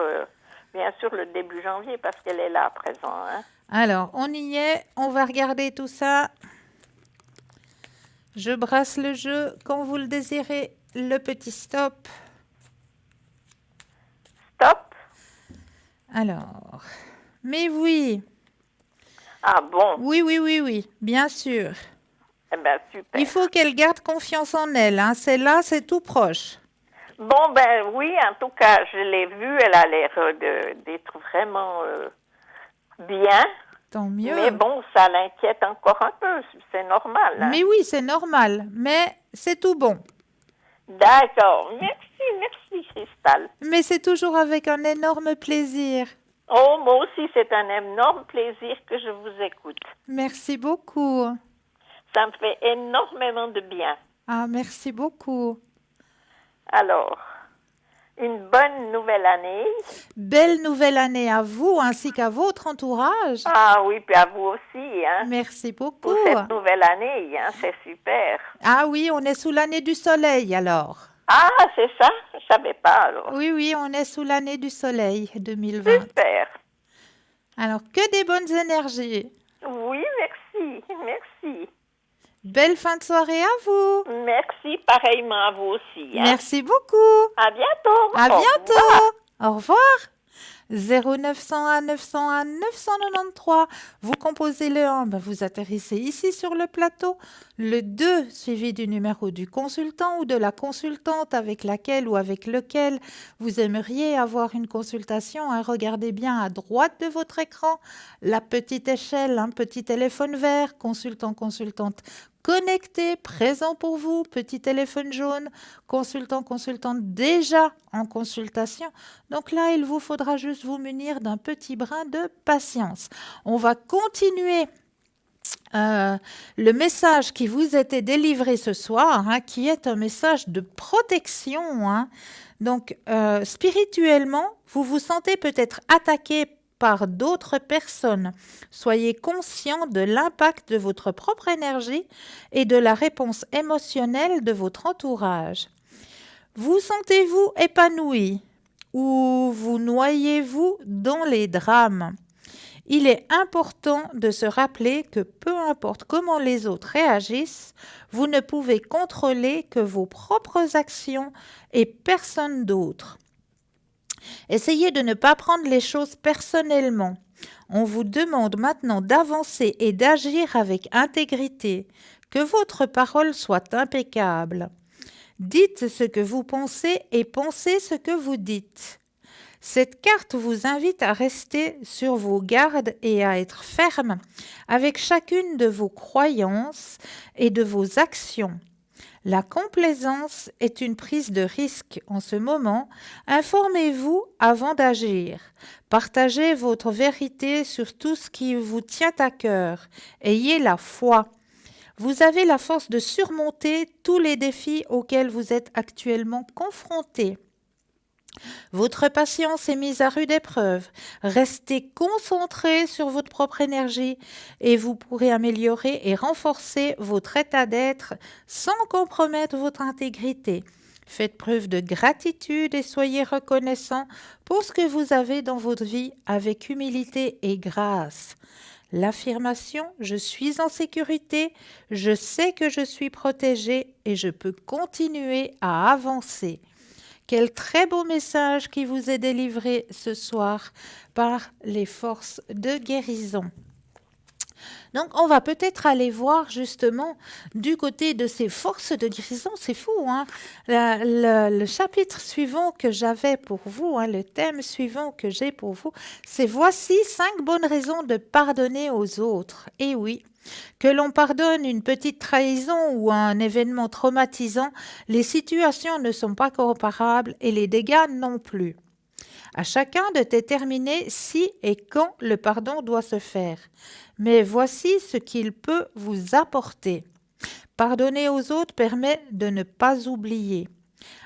bien sûr, le début janvier, parce qu'elle est là à présent. Hein. Alors, on y est. On va regarder tout ça. Je brasse le jeu quand vous le désirez. Le petit stop. Stop. Alors, mais oui, Ah bon. oui, bien sûr. Eh ben, super. Il faut qu'elle garde confiance en elle, hein. C'est là, c'est tout proche. Bon, ben oui, en tout cas, je l'ai vue, elle a l'air d'être vraiment bien. Tant mieux. Mais bon, ça l'inquiète encore un peu, c'est normal. Hein? Mais oui, c'est normal, mais c'est tout bon. D'accord, merci Cristal. Mais c'est toujours avec un énorme plaisir. Oh, moi aussi, c'est un énorme plaisir que je vous écoute. Merci beaucoup. Ça me fait énormément de bien. Ah, merci beaucoup. Alors, une bonne nouvelle année. Belle nouvelle année à vous ainsi qu'à votre entourage. Ah oui, puis à vous aussi, hein. Merci beaucoup. Pour cette nouvelle année, hein, c'est super. Ah oui, on est sous l'année du soleil alors. Ah, c'est ça? Je savais pas alors. Oui, on est sous l'année du soleil 2020. Super. Alors, que des bonnes énergies. Oui, merci. Belle fin de soirée à vous. Merci pareillement à vous aussi. Hein. Merci beaucoup. À bientôt. À Au bientôt. revoir. Au revoir. 0901 901 993. Vous composez le 1, vous atterrissez ici sur le plateau. Le 2, suivi du numéro du consultant ou de la consultante avec laquelle ou avec lequel vous aimeriez avoir une consultation. Hein. Regardez bien à droite de votre écran la petite échelle, un petit téléphone vert, consultant, consultante. Connecté, présent pour vous, petit téléphone jaune, consultant, consultante déjà en consultation. Donc là, il vous faudra juste vous munir d'un petit brin de patience. On va continuer le message qui vous était délivré ce soir, hein, qui est un message de protection. Hein. Donc, spirituellement, vous vous sentez peut-être attaqué par d'autres personnes. Soyez conscient de l'impact de votre propre énergie et de la réponse émotionnelle de votre entourage. Vous sentez-vous épanoui ou vous noyez-vous dans les drames? Il est important de se rappeler que peu importe comment les autres réagissent, vous ne pouvez contrôler que vos propres actions et personne d'autre. Essayez de ne pas prendre les choses personnellement. On vous demande maintenant d'avancer et d'agir avec intégrité, que votre parole soit impeccable. Dites ce que vous pensez et pensez ce que vous dites. Cette carte vous invite à rester sur vos gardes et à être ferme avec chacune de vos croyances et de vos actions. La complaisance est une prise de risque en ce moment. Informez-vous avant d'agir. Partagez votre vérité sur tout ce qui vous tient à cœur. Ayez la foi. Vous avez la force de surmonter tous les défis auxquels vous êtes actuellement confrontés. Votre patience est mise à rude épreuve. Restez concentré sur votre propre énergie et vous pourrez améliorer et renforcer votre état d'être sans compromettre votre intégrité. Faites preuve de gratitude et soyez reconnaissant pour ce que vous avez dans votre vie avec humilité et grâce. L'affirmation « Je suis en sécurité, je sais que je suis protégé et je peux continuer à avancer ». Quel très beau message qui vous est délivré ce soir par les forces de guérison. Donc, on va peut-être aller voir justement du côté de ces forces de guérison. C'est fou, hein? Le chapitre suivant que j'avais pour vous, le thème suivant que j'ai pour vous, c'est « Voici 5 bonnes raisons de pardonner aux autres ». Et oui, que l'on pardonne une petite trahison ou un événement traumatisant, les situations ne sont pas comparables et les dégâts non plus. À chacun de déterminer si et quand le pardon doit se faire. Mais voici ce qu'il peut vous apporter. Pardonner aux autres permet de ne pas oublier.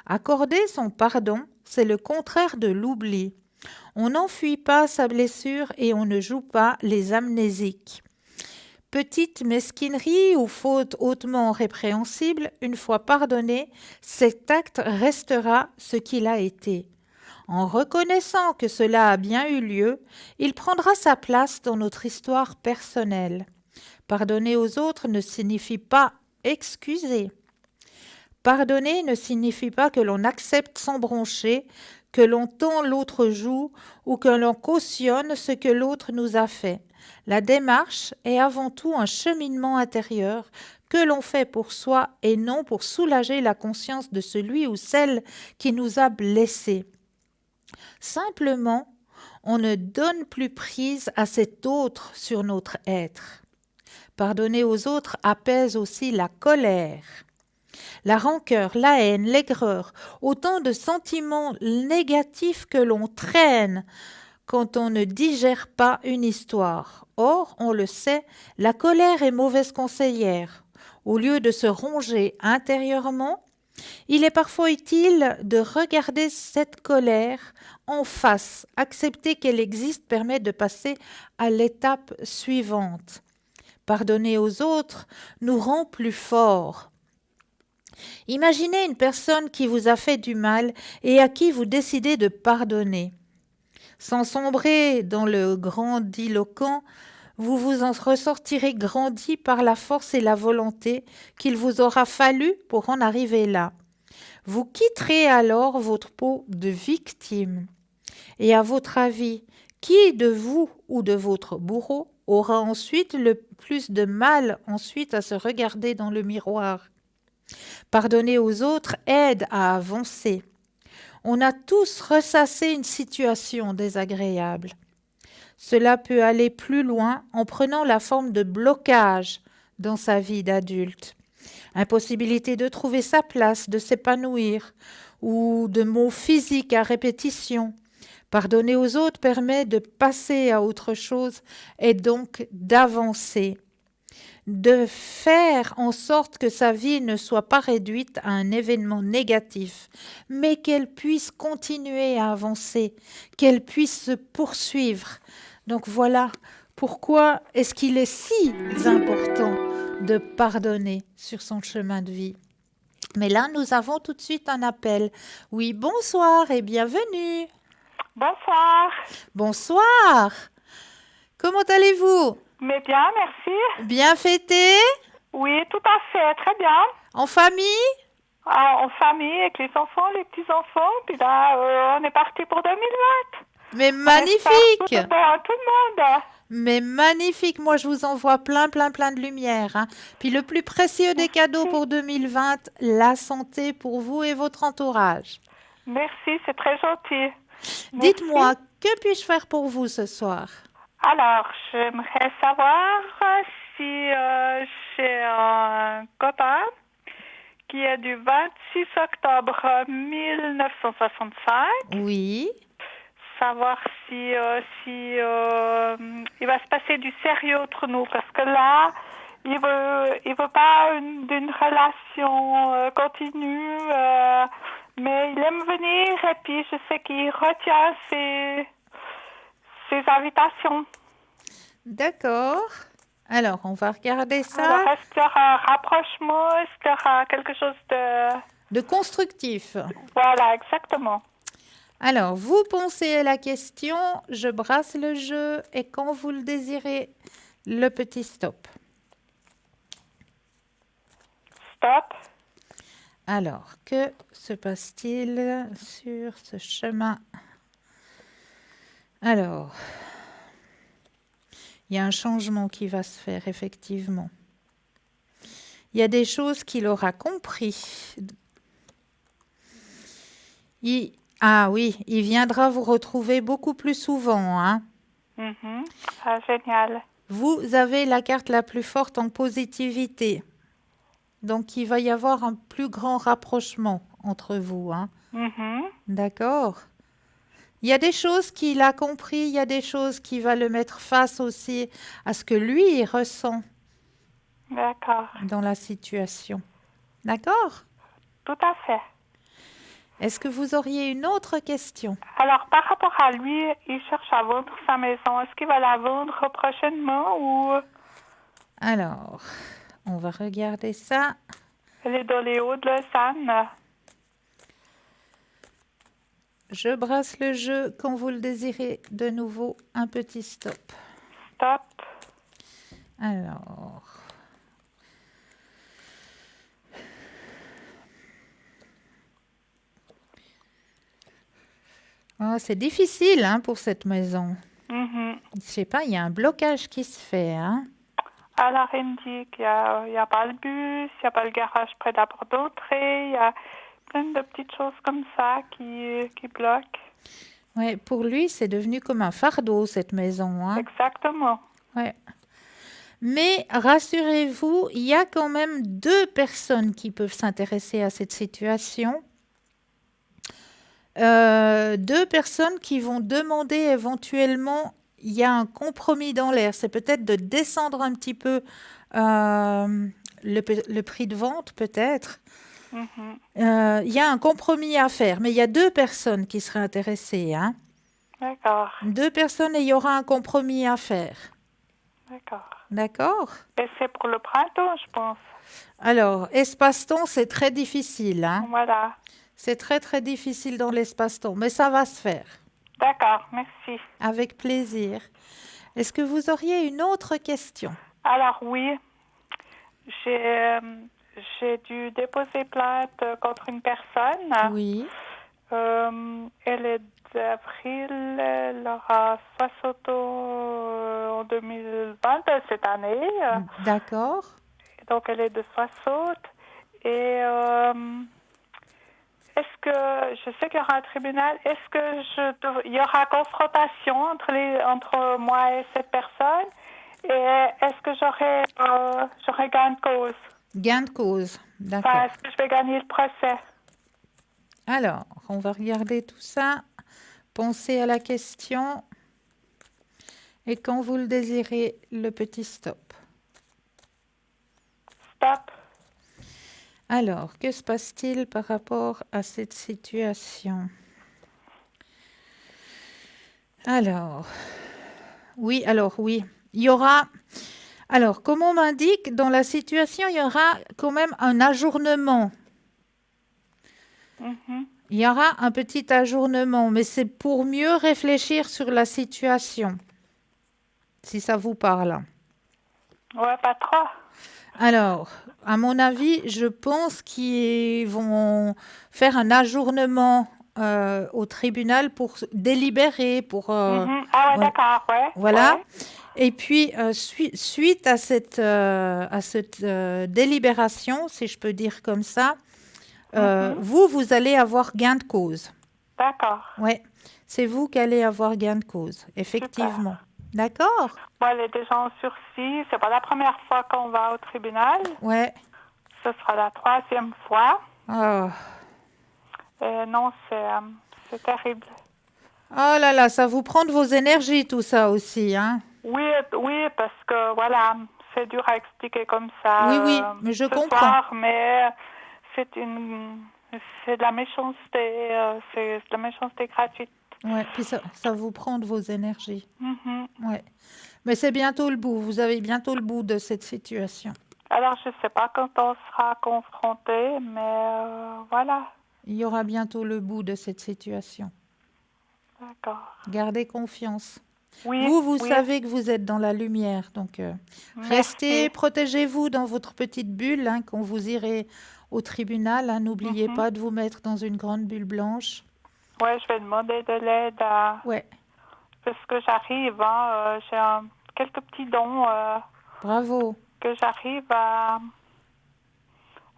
Accorder son pardon, c'est le contraire de l'oubli. On n'enfuit pas sa blessure et on ne joue pas les amnésiques. Petite mesquinerie ou faute hautement répréhensible, une fois pardonné, cet acte restera ce qu'il a été. En reconnaissant que cela a bien eu lieu, il prendra sa place dans notre histoire personnelle. Pardonner aux autres ne signifie pas excuser. Pardonner ne signifie pas que l'on accepte sans broncher, que l'on tend l'autre joue ou que l'on cautionne ce que l'autre nous a fait. La démarche est avant tout un cheminement intérieur que l'on fait pour soi et non pour soulager la conscience de celui ou celle qui nous a blessés. Simplement, on ne donne plus prise à cet autre sur notre être. Pardonner aux autres apaise aussi la colère. La rancœur, la haine, l'aigreur, autant de sentiments négatifs que l'on traîne quand on ne digère pas une histoire. Or, on le sait, la colère est mauvaise conseillère. Au lieu de se ronger intérieurement, il est parfois utile de regarder cette colère en face. Accepter qu'elle existe permet de passer à l'étape suivante. Pardonner aux autres nous rend plus forts. Imaginez une personne qui vous a fait du mal et à qui vous décidez de pardonner. Sans sombrer dans le grandiloquent, vous vous en ressortirez grandi par la force et la volonté qu'il vous aura fallu pour en arriver là. Vous quitterez alors votre peau de victime. Et à votre avis, qui de vous ou de votre bourreau aura ensuite le plus de mal ensuite à se regarder dans le miroir? Pardonner aux autres aide à avancer. On a tous ressassé une situation désagréable. Cela peut aller plus loin en prenant la forme de blocage dans sa vie d'adulte. Impossibilité de trouver sa place, de s'épanouir, ou de mots physiques à répétition. Pardonner aux autres permet de passer à autre chose et donc d'avancer. De faire en sorte que sa vie ne soit pas réduite à un événement négatif, mais qu'elle puisse continuer à avancer, qu'elle puisse se poursuivre. Donc voilà pourquoi est-ce qu'il est si important de pardonner sur son chemin de vie. Mais là, nous avons tout de suite un appel. Oui, bonsoir et bienvenue. Bonsoir. Bonsoir. Comment allez-vous? Mais bien, merci. Bien fêté? Oui, tout à fait, très bien. En famille? en famille, avec les enfants, les petits-enfants. Puis là, on est parti pour 2020. Mais On espère magnifique! tout de bon à tout le monde. Mais magnifique! Moi, je vous envoie plein, plein, plein de lumière, hein. Puis le plus précieux des cadeaux Merci. pour 2020, la santé pour vous et votre entourage. Merci, c'est très gentil. Dites-moi, Merci. que puis-je faire pour vous ce soir? Alors, j'aimerais savoir si j'ai un copain qui est du 26 octobre 1965. Oui, Savoir si il va se passer du sérieux entre nous, parce que là, il veut pas d'une relation continue, mais il aime venir et puis je sais qu'il retient ses invitations. d'accord. Alors, on va regarder Alors, ça est-ce qu'il y aura un rapprochement? Est-ce qu'il y aura quelque chose de... de constructif. Voilà, exactement. Alors, vous pensez à la question, je brasse le jeu et quand vous le désirez, le petit stop. Stop. Alors, que se passe-t-il sur ce chemin? Alors, il y a un changement qui va se faire, effectivement. Il y a des choses qu'il aura compris. Ah oui, il viendra vous retrouver beaucoup plus souvent, hein. Mhm. Ah, génial. Vous avez la carte la plus forte en positivité. Donc, il va y avoir un plus grand rapprochement entre vous, hein. Mhm. D'accord? Il y a des choses qu'il a compris, il y a des choses qui va le mettre face aussi à ce que lui il ressent D'accord. dans la situation. D'accord? Tout à fait. Est-ce que vous auriez une autre question? Alors, par rapport à lui, il cherche à vendre sa maison. Est-ce qu'il va la vendre prochainement ou Alors, on va regarder ça. elle est dans les Hauts de Lausanne? Je brasse le jeu quand vous le désirez. De nouveau, un petit stop. Stop. Alors, oh, c'est difficile hein, pour cette maison. Mhm. Je sais pas, il y a un blocage qui se fait, hein. Alors, il me dit qu'il n'y a pas le bus, il n'y a pas le garage près de la porte d'entrée, il y a plein de petites choses comme ça qui bloquent. Ouais, pour lui, c'est devenu comme un fardeau, cette maison, hein. Exactement. Ouais. Mais rassurez-vous, il y a quand même deux personnes qui peuvent s'intéresser à cette situation. Deux personnes qui vont demander éventuellement, il y a un compromis dans l'air, c'est peut-être de descendre un petit peu le prix de vente, peut-être. Mhm. Il y a un compromis à faire, mais il y a deux personnes qui seraient intéressées, hein. D'accord. Deux personnes et il y aura un compromis à faire. D'accord. D'accord? Et c'est pour le printemps, je pense. Alors, espace-temps, c'est très difficile, hein. Voilà. C'est très, très difficile dans l'espace-temps, mais ça va se faire. D'accord, merci. Avec plaisir. Est-ce que vous auriez une autre question? Alors oui, j'ai j'ai dû déposer plainte contre une personne. Oui, Elle est d'avril, elle aura 60 ans en 2020, cette année. d'accord. Donc elle est de 60. Et est-ce que, je sais qu'il y aura un tribunal, est-ce que il y aura confrontation entre moi et cette personne? Et est-ce que j'aurai gain de cause? Gain de cause, Enfin, d'accord. est-ce que je vais gagner le procès? Alors, on va regarder tout ça. Pensez à la question. Et quand vous le désirez, le petit stop. Stop. Alors, que se passe-t-il par rapport à cette situation? Alors, oui, il y aura... Alors, comme on m'indique, dans la situation, il y aura quand même un ajournement. Mhm. Il y aura un petit ajournement, mais c'est pour mieux réfléchir sur la situation, si ça vous parle. Ouais, pas trop. Alors, à mon avis, je pense qu'ils vont faire un ajournement au tribunal pour délibérer, pour Mhm. Ah ouais, ouais, d'accord, ouais, voilà. ouais. Et puis, suite à cette délibération, si je peux dire comme ça, Mhm. vous allez avoir gain de cause. D'accord, Ouais, c'est vous qui allez avoir gain de cause, super. effectivement. D'accord? Bon, elle est déjà en sursis. C'est pas la première fois qu'on va au tribunal. Ouais. Ce sera la troisième fois. Oh. Et non, c'est terrible. Oh là là, ça vous prend de vos énergies, tout ça aussi, hein? Oui, oui, parce que voilà, c'est dur à expliquer comme Oui, ça oui, mais je ce comprends. soir, mais c'est une, c'est de la méchanceté, c'est de la méchanceté gratuite. Ouais, puis ça vous prend de vos énergies. Mhm. Ouais. Mais c'est bientôt le bout. Vous avez bientôt le bout de cette situation. Alors, je sais pas quand on sera confronté, mais voilà, Il y aura bientôt le bout de cette situation. d'accord. Gardez confiance. Oui, Vous oui, savez que vous êtes dans la lumière, donc restez, merci. protégez-vous dans votre petite bulle, hein, quand vous irez au tribunal, hein. N'oubliez Mhm. pas de vous mettre dans une grande bulle blanche. Ouais, je vais demander de l'aide à... Ouais, parce que j'arrive, hein, j'ai quelques petits dons bravo. que j'arrive à...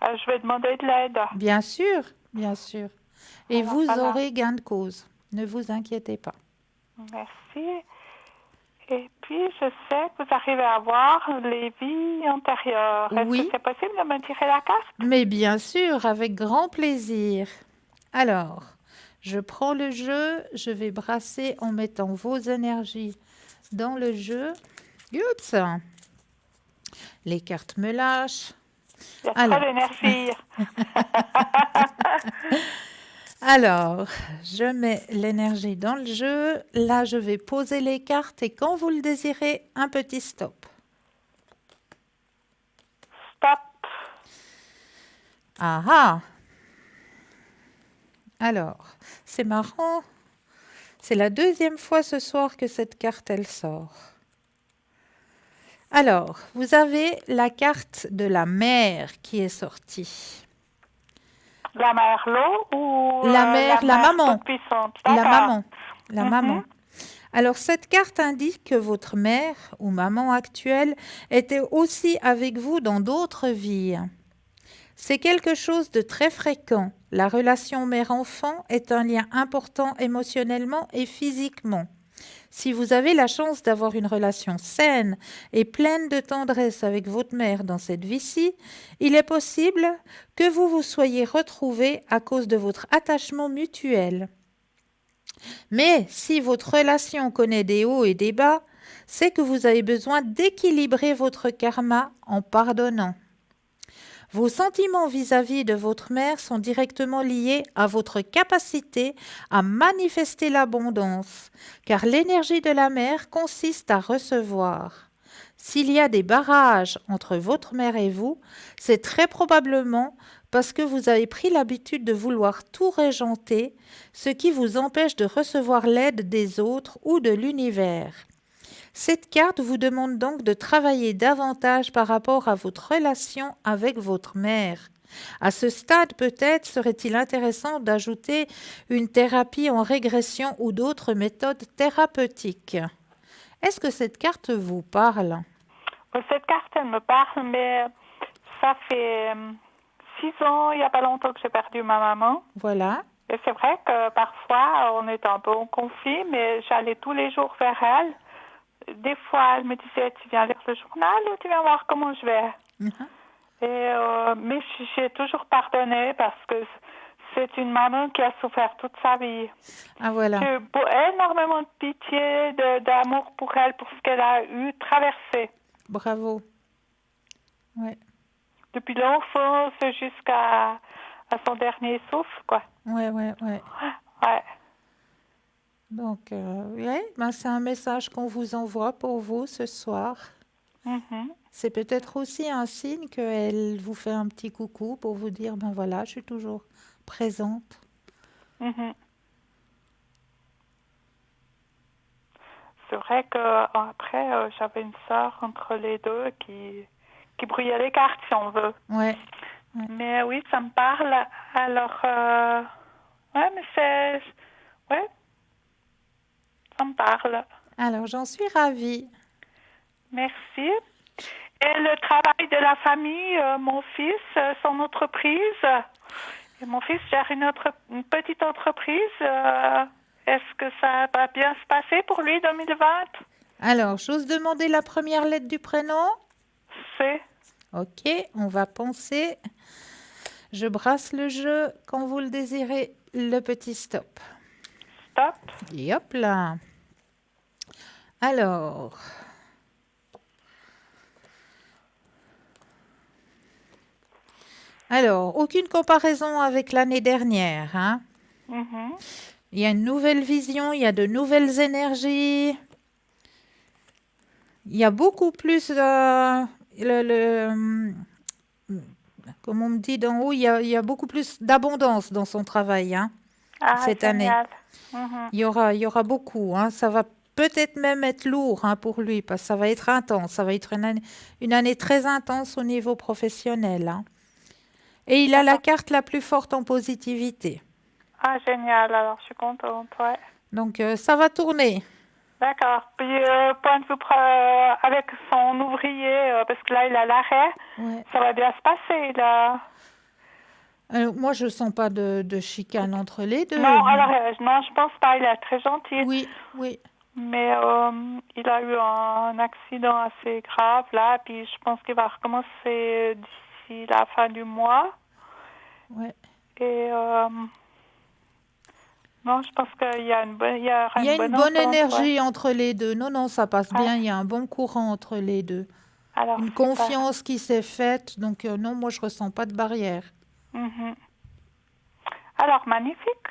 je vais demander de l'aide. Bien sûr, bien sûr. Et Alors vous voilà, aurez gain de cause. Ne vous inquiétez pas. merci. Et puis, je sais que vous arrivez à voir les vies antérieures. Est-ce que Oui, c'est possible de me tirer la carte? mais bien sûr, avec grand plaisir. Alors, je prends le jeu, je vais brasser en mettant vos énergies dans le jeu. Oups, les cartes me lâchent. Il y a trop Alors, d'énergie. alors, je mets l'énergie dans le jeu. Là, je vais poser les cartes et quand vous le désirez, un petit stop. Stop. Ah ah! Alors, c'est marrant. C'est la deuxième fois ce soir que cette carte, elle sort. Alors, vous avez la carte de la mer qui est sortie. La mère l'eau ou La la mère, la mère maman. toute puissante? La D'accord. maman. La Mhm. maman. Alors, cette carte indique que votre mère ou maman actuelle était aussi avec vous dans d'autres vies. C'est quelque chose de très fréquent. La relation mère-enfant est un lien important émotionnellement et physiquement. Si vous avez la chance d'avoir une relation saine et pleine de tendresse avec votre mère dans cette vie-ci, il est possible que vous vous soyez retrouvés à cause de votre attachement mutuel. Mais si votre relation connaît des hauts et des bas, c'est que vous avez besoin d'équilibrer votre karma en pardonnant. Vos sentiments vis-à-vis de votre mère sont directement liés à votre capacité à manifester l'abondance, car l'énergie de la mère consiste à recevoir. S'il y a des barrages entre votre mère et vous, c'est très probablement parce que vous avez pris l'habitude de vouloir tout régenter, ce qui vous empêche de recevoir l'aide des autres ou de l'univers. Cette carte vous demande donc de travailler davantage par rapport à votre relation avec votre mère. À ce stade, peut-être serait-il intéressant d'ajouter une thérapie en régression ou d'autres méthodes thérapeutiques. Est-ce que cette carte vous parle? Cette carte, elle me parle, mais ça fait 6 ans, il n'y a pas longtemps que j'ai perdu ma maman. Voilà. Et c'est vrai que parfois, on est un peu en conflit, mais j'allais tous les jours vers elle. Des fois, elle me disait, tu viens lire le journal ou tu viens voir comment je vais? Mhm. Mais j'ai toujours pardonné parce que c'est une maman qui a souffert toute sa vie. Ah voilà. J'ai eu énormément de pitié, d'amour pour elle, pour ce qu'elle a eu traversé. Bravo. Ouais. Depuis l'enfance jusqu'à son dernier souffle, quoi. Ouais. Ouais. Donc, ouais, ben c'est un message qu'on vous envoie pour vous ce soir. Mhm. C'est peut-être aussi un signe qu'elle vous fait un petit coucou pour vous dire, ben voilà, je suis toujours présente. Mhm. c'est vrai que après j'avais une sœur entre les deux qui brouillait les cartes, si on veut. Ouais. Mais oui, ça me parle. Alors, ouais, mais ouais, ça me parle. Alors, j'en suis ravie. Merci. Et le travail de la famille, mon fils, son entreprise. Et mon fils gère une petite entreprise. Est-ce que ça va bien se passer pour lui 2020? Alors, j'ose demander la première lettre du prénom? C'est Ok, on va penser. Je brasse le jeu quand vous le désirez, le petit stop. stop. Et hop là. Alors. Alors, aucune comparaison avec l'année dernière, hein? Mhm. Il y a une nouvelle vision, il y a de nouvelles énergies. Il y a beaucoup plus comme on me dit d'en haut, il y a beaucoup plus d'abondance dans son travail, hein, Ah, cette année. génial. Mhm. Il y aura beaucoup, hein. Ça va peut-être même être lourd, hein, pour lui, parce que ça va être intense. Ça va être une année très intense au niveau professionnel, hein. Et il a la carte la plus forte en positivité. Ah, génial. Alors, je suis contente, ouais. Donc, ça va tourner. D'accord. Puis, point de vue avec son ouvrier, parce que là, il a l'arrêt, Ouais. ça va bien se passer, là. Moi, je sens pas de chicane entre les deux. Non, alors, non, je pense pas. Il est très gentil. Oui, oui. Mais il a eu un accident assez grave, là. Puis, je pense qu'il va recommencer d'ici la fin du mois. Ouais. Et non, je pense qu'il y a une bonne, Il y a une bonne entente, énergie ouais. entre les deux. Non, non, ça passe Ouais. bien. Il y a un bon courant entre les deux. Alors, Une super. confiance qui s'est faite. Donc, non, moi, je ressens pas de barrière. Mhm. Alors, magnifique.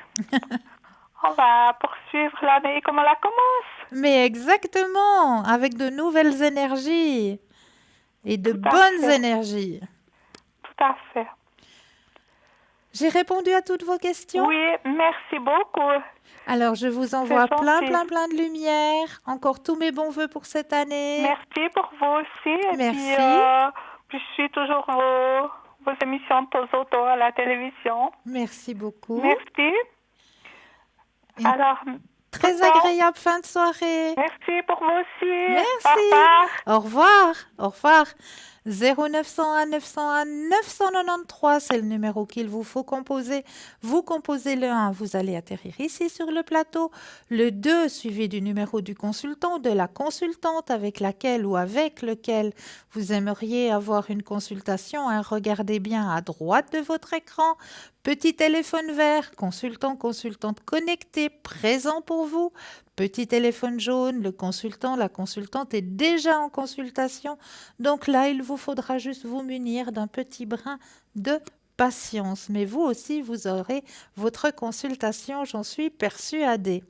On va poursuivre l'année comme on la commence. Mais exactement, avec de nouvelles énergies et de Tout à bonnes fait. énergies. Tout à fait. J'ai répondu à toutes vos questions? Oui, merci beaucoup. Alors, je vous envoie C'est plein, gentil. plein, plein de lumière. Encore tous mes bons voeux pour cette année. Merci pour vous aussi. Et Merci. puis je suis toujours vos émissions de temps en temps à la télévision. Merci beaucoup. Merci. Et Alors, très tout le temps. agréable fin de soirée. Merci pour vous aussi. Merci. Au revoir. Au revoir. Au revoir. 0901 901 993, c'est le numéro qu'il vous faut composer. Vous composez le 1, vous allez atterrir ici sur le plateau. Le 2, suivi du numéro du consultant, de la consultante avec laquelle ou avec lequel vous aimeriez avoir une consultation. Hein. Regardez bien à droite de votre écran. Petit téléphone vert, consultant, consultante connecté, présent pour vous. Petit téléphone jaune, le consultant, la consultante est déjà en consultation. Donc là, il vous faudra juste vous munir d'un petit brin de patience. Mais vous aussi, vous aurez votre consultation, j'en suis persuadée.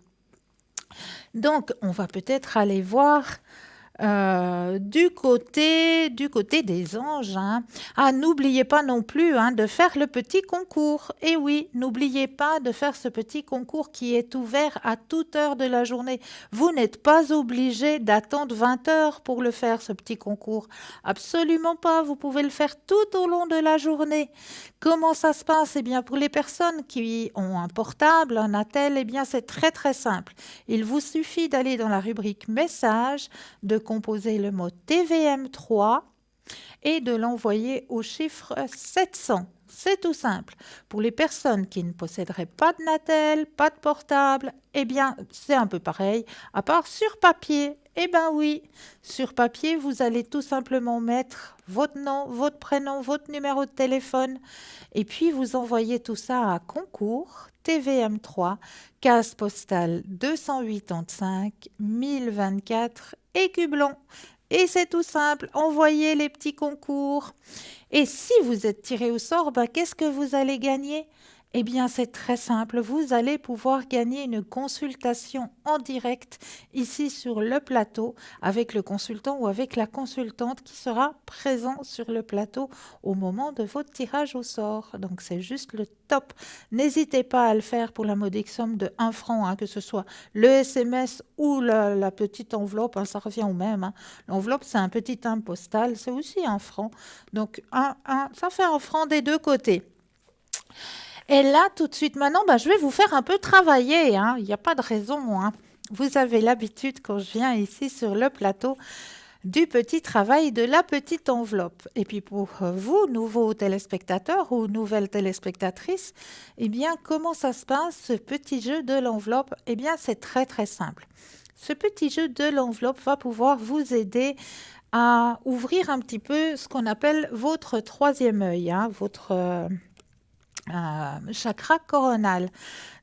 Donc, on va peut-être aller voir du côté des anges. Hein. Ah, n'oubliez pas non plus, hein, de faire le petit concours. Et oui, n'oubliez pas de faire ce petit concours qui est ouvert à toute heure de la journée. Vous n'êtes pas obligé d'attendre 20 heures pour le faire, ce petit concours. Absolument pas. Vous pouvez le faire tout au long de la journée. Comment ça se passe? Eh bien, pour les personnes qui ont un portable, un attel, eh bien, c'est très très simple. Il vous suffit d'aller dans la rubrique messages, de composer le mot TVM3 et de l'envoyer au chiffre 700. C'est tout simple. Pour les personnes qui ne posséderaient pas de Natel, pas de portable, eh bien, c'est un peu pareil, à part sur papier. Eh bien oui, sur papier, vous allez tout simplement mettre votre nom, votre prénom, votre numéro de téléphone et puis vous envoyez tout ça à concours TVM3, case postale 285 1024 Écublon. Et c'est tout simple, envoyez les petits concours. Et si vous êtes tiré au sort, qu'est-ce que vous allez gagner? Eh bien, c'est très simple. Vous allez pouvoir gagner une consultation en direct ici sur le plateau avec le consultant ou avec la consultante qui sera présent sur le plateau au moment de votre tirage au sort. Donc, c'est juste le top. N'hésitez pas à le faire pour la modique somme de 1 franc, hein, que ce soit le SMS ou la petite enveloppe, hein, ça revient au même. Hein. L'enveloppe, c'est un petit timbre postal, c'est aussi 1 franc. Donc, ça fait 1 franc des deux côtés. Et là, tout de suite, maintenant, je vais vous faire un peu travailler. Hein. Il n'y a pas de raison. Hein. Vous avez l'habitude, quand je viens ici sur le plateau, du petit travail de la petite enveloppe. Et puis pour vous, nouveaux téléspectateurs ou nouvelles téléspectatrices, eh bien, comment ça se passe, ce petit jeu de l'enveloppe? Eh bien, c'est très, très simple. Ce petit jeu de l'enveloppe va pouvoir vous aider à ouvrir un petit peu ce qu'on appelle votre troisième œil, hein, votre chakra coronal.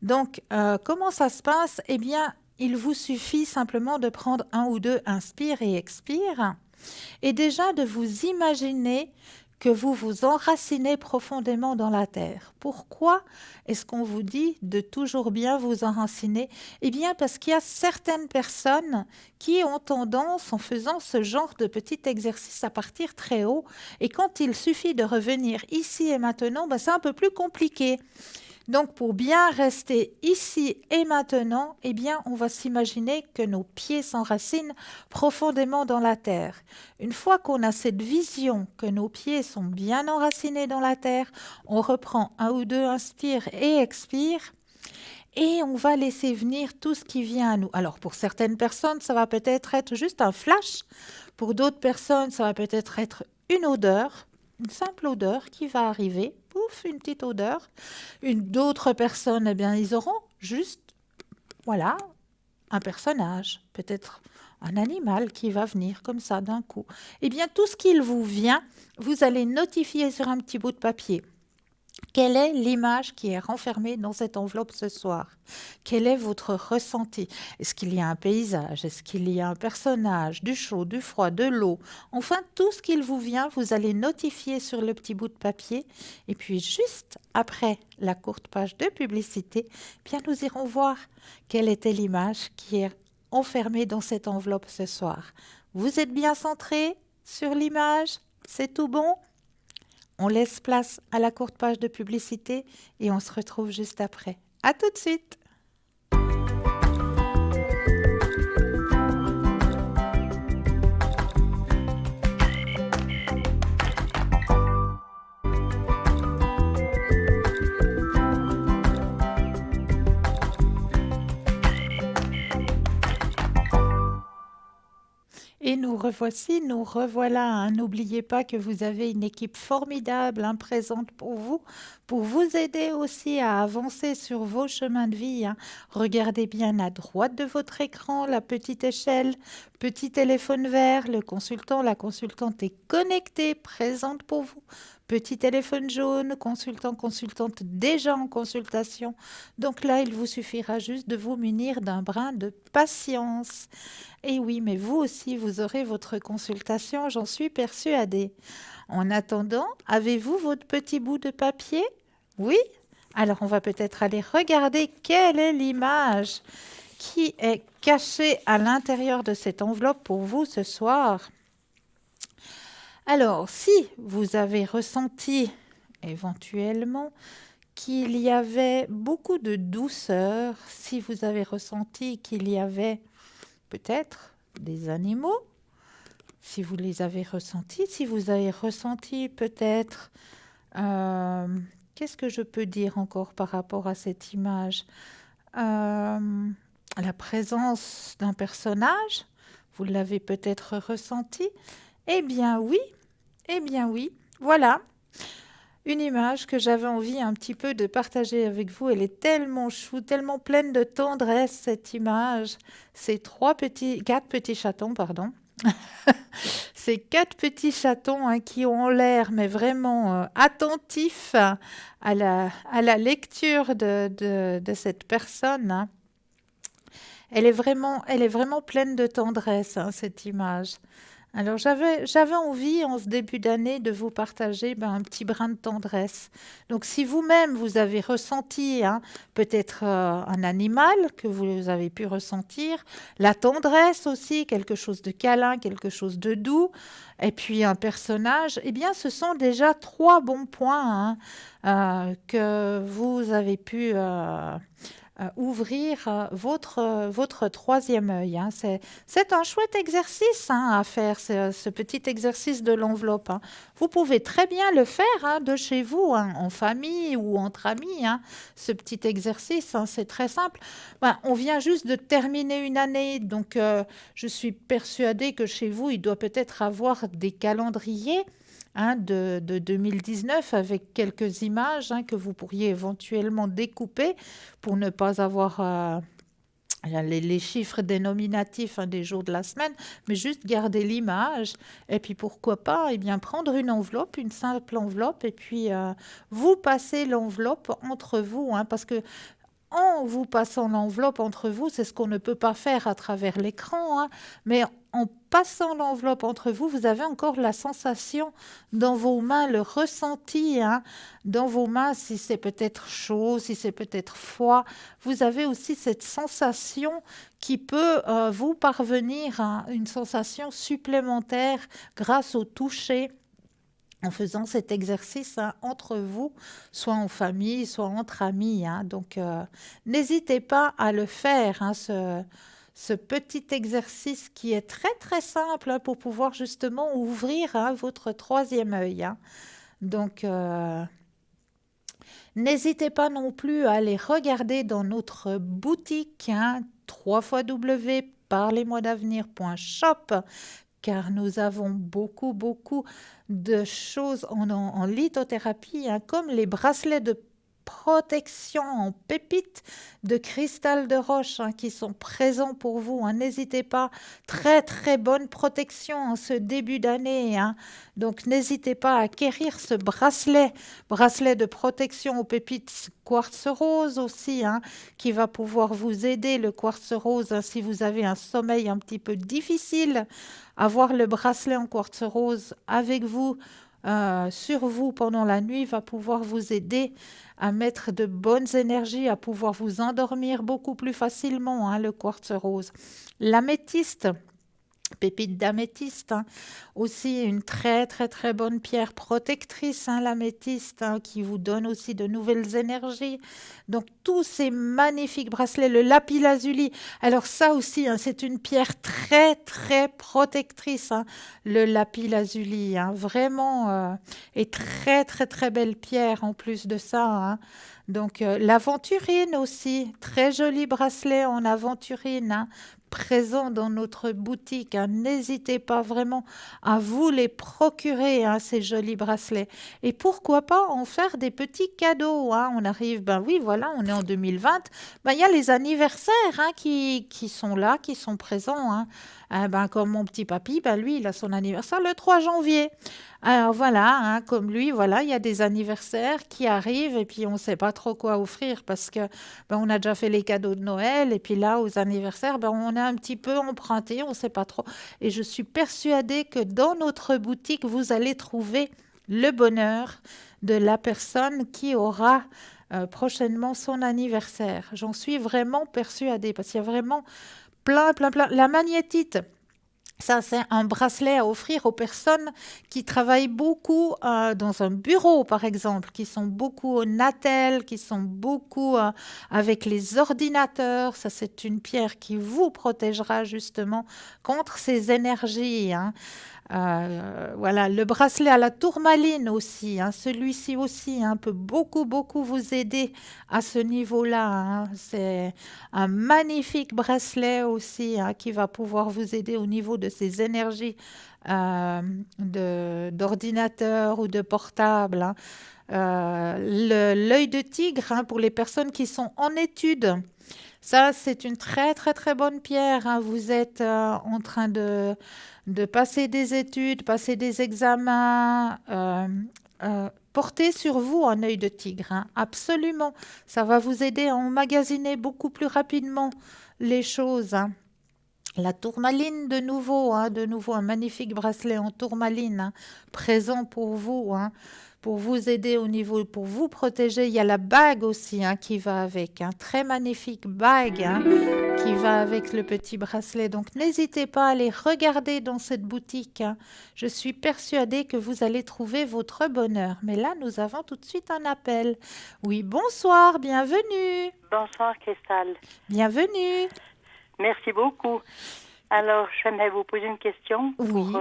Donc, comment ça se passe? Eh bien, il vous suffit simplement de prendre 1 ou 2 inspire et expire et déjà de vous imaginer que vous vous enracinez profondément dans la terre. Pourquoi est-ce qu'on vous dit de toujours bien vous enraciner? Eh bien, parce qu'il y a certaines personnes qui ont tendance, en faisant ce genre de petit exercice, à partir très haut. Et quand il suffit de revenir ici et maintenant, c'est un peu plus compliqué. Donc, pour bien rester ici et maintenant, eh bien, on va s'imaginer que nos pieds s'enracinent profondément dans la terre. Une fois qu'on a cette vision que nos pieds sont bien enracinés dans la terre, on reprend 1 ou 2 inspire et expire. Et on va laisser venir tout ce qui vient à nous. Alors, pour certaines personnes, ça va peut-être être juste un flash. Pour d'autres personnes, ça va peut-être être une odeur, une simple odeur qui va arriver. Pouf, une petite odeur. D'autres personnes, eh bien, ils auront juste, voilà, un personnage, peut-être un animal qui va venir comme ça d'un coup. Eh bien, tout ce qu'il vous vient, vous allez notifier sur un petit bout de papier. Quelle est l'image qui est renfermée dans cette enveloppe ce soir? Quel est votre ressenti? Est-ce qu'il y a un paysage? Est-ce qu'il y a un personnage? Du chaud, du froid, de l'eau? Enfin, tout ce qu'il vous vient, vous allez notifier sur le petit bout de papier. Et puis, juste après la courte page de publicité, bien, nous irons voir quelle était l'image qui est enfermée dans cette enveloppe ce soir. Vous êtes bien centré sur l'image? C'est tout bon? On laisse place à la courte page de publicité et on se retrouve juste après. À tout de suite! Et nous revoici, nous revoilà. Hein. N'oubliez pas que vous avez une équipe formidable présente pour vous aider aussi à avancer sur vos chemins de vie. Hein. Regardez bien à droite de votre écran la petite échelle, petit téléphone vert, le consultant, la consultante est connectée, présente pour vous. Petit téléphone jaune, consultant, consultante déjà en consultation. Donc là, il vous suffira juste de vous munir d'un brin de patience. Et oui, mais vous aussi, vous aurez votre consultation, j'en suis persuadée. En attendant, avez-vous votre petit bout de papier? Oui? Alors, on va peut-être aller regarder quelle est l'image qui est cachée à l'intérieur de cette enveloppe pour vous ce soir. Alors, si vous avez ressenti éventuellement qu'il y avait beaucoup de douceur, si vous avez ressenti qu'il y avait peut-être des animaux, si vous les avez ressentis, si vous avez ressenti peut-être, qu'est-ce que je peux dire encore par rapport à cette image? La présence d'un personnage, vous l'avez peut-être ressenti? Eh bien oui, voilà. Une image que j'avais envie un petit peu de partager avec vous. Elle est tellement chou, tellement pleine de tendresse, cette image. Ces 4 petits chatons, pardon. Ces 4 petits chatons qui ont l'air, mais vraiment attentifs à la lecture de cette personne. Hein. Elle est vraiment pleine de tendresse, cette image. Alors j'avais envie en ce début d'année de vous partager un petit brin de tendresse. Donc si vous-même vous avez ressenti peut-être un animal que vous avez pu ressentir, la tendresse aussi, quelque chose de câlin, quelque chose de doux, et puis un personnage, eh bien ce sont déjà trois bons points que vous avez pu ouvrir votre troisième œil. C'est un chouette exercice à faire, ce petit exercice de l'enveloppe. Vous pouvez très bien le faire de chez vous, en famille ou entre amis. Ce petit exercice, c'est très simple. On vient juste de terminer une année, donc je suis persuadée que chez vous, il doit peut-être avoir des calendriers de 2019 avec quelques images que vous pourriez éventuellement découper pour ne pas avoir les chiffres dénominatifs des jours de la semaine, mais juste garder l'image. Et puis pourquoi pas prendre une enveloppe, une simple enveloppe, et puis vous passez l'enveloppe entre vous, parce que en vous passant l'enveloppe entre vous, c'est ce qu'on ne peut pas faire à travers l'écran, mais en passant l'enveloppe entre vous, vous avez encore la sensation dans vos mains, le ressenti dans vos mains, si c'est peut-être chaud, si c'est peut-être froid. Vous avez aussi cette sensation qui peut vous parvenir, une sensation supplémentaire grâce au toucher en faisant cet exercice entre vous, soit en famille, soit entre amis. Donc, n'hésitez pas à le faire, ce petit exercice qui est très, très simple pour pouvoir justement ouvrir votre troisième œil. Donc, n'hésitez pas non plus à aller regarder dans notre boutique, www.parlez-moi-d'avenir.shop, car nous avons beaucoup, beaucoup de choses en lithothérapie, comme les bracelets de protection en pépites de cristal de roche qui sont présents pour vous. N'hésitez pas, très très bonne protection en ce début d'année. Donc n'hésitez pas à acquérir ce bracelet de protection aux pépites quartz rose aussi, qui va pouvoir vous aider, le quartz rose, si vous avez un sommeil un petit peu difficile. Avoir le bracelet en quartz rose avec vous, sur vous pendant la nuit, va pouvoir vous aider à mettre de bonnes énergies, à pouvoir vous endormir beaucoup plus facilement, le quartz rose. L'améthyste, pépite d'améthyste, aussi une très très très bonne pierre protectrice, l'améthyste, qui vous donne aussi de nouvelles énergies. Donc tous ces magnifiques bracelets, le lapis-lazuli, alors ça aussi c'est une pierre très très protectrice, le lapis-lazuli, vraiment, et très très très belle pierre en plus de ça. Donc l'aventurine aussi, très joli bracelet en aventurine, présent dans notre boutique. N'hésitez pas vraiment à vous les procurer, ces jolis bracelets. Et pourquoi pas en faire des petits cadeaux. On arrive, oui, voilà, on est en 2020. Il y a les anniversaires qui sont là, qui sont présents. Comme mon petit papy, lui, il a son anniversaire le 3 janvier. Alors voilà, comme lui, voilà, il y a des anniversaires qui arrivent et puis on ne sait pas trop quoi offrir parce que on a déjà fait les cadeaux de Noël et puis là, aux anniversaires, on a un petit peu emprunté, on ne sait pas trop. Et je suis persuadée que dans notre boutique, vous allez trouver le bonheur de la personne qui aura prochainement son anniversaire. J'en suis vraiment persuadée parce qu'il y a vraiment plein. La magnétite, ça, c'est un bracelet à offrir aux personnes qui travaillent beaucoup dans un bureau, par exemple, qui sont beaucoup au Natel, qui sont beaucoup avec les ordinateurs. Ça, c'est une pierre qui vous protégera justement contre ces énergies. Voilà, le bracelet à la tourmaline aussi, celui-ci aussi peut beaucoup, beaucoup vous aider à ce niveau-là. C'est un magnifique bracelet aussi qui va pouvoir vous aider au niveau de ces énergies d'ordinateur ou de portable. L'œil de tigre pour les personnes qui sont en études. Ça, c'est une très, très, très bonne pierre. Vous êtes en train de passer des études, passer des examens. Portez sur vous un œil de tigre. Absolument. Ça va vous aider à emmagasiner beaucoup plus rapidement les choses. La tourmaline de nouveau un magnifique bracelet en tourmaline, hein, présent pour vous aider au niveau, pour vous protéger. Il y a la bague aussi hein, qui va avec, hein, très magnifique bague hein, qui va avec le petit bracelet. Donc n'hésitez pas à aller regarder dans cette boutique, hein. Je suis persuadée que vous allez trouver votre bonheur. Mais là, nous avons tout de suite un appel. Oui, bonsoir, bienvenue. Bonsoir, Cristal. Bienvenue. Merci beaucoup. Alors, j'aimerais vous poser une question Oui. pour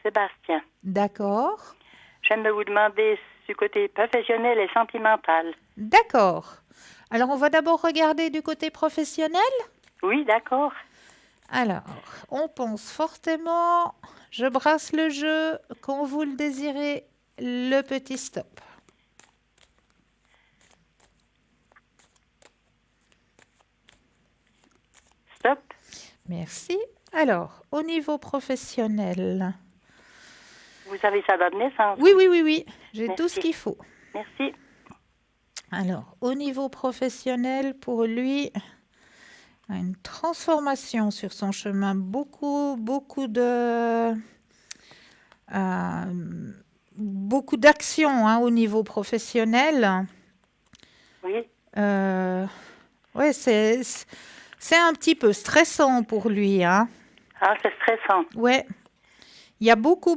Sébastien. D'accord. J'aimerais vous demander du côté professionnel et sentimental. D'accord. Alors, on va d'abord regarder du côté professionnel. Oui, d'accord. Alors, on pense fortement. Je brasse le jeu. Quand vous le désirez, le petit stop. Stop. Merci. Alors, au niveau professionnel. Vous avez sa date de naissance? Oui. J'ai Merci. tout ce qu'il faut. Merci. Alors, au niveau professionnel, pour lui, une transformation sur son chemin. Beaucoup d'actions hein, au niveau professionnel. Oui. Ouais, c'est un petit peu stressant pour lui, hein. Ah, c'est stressant. Ouais. Il y a beaucoup.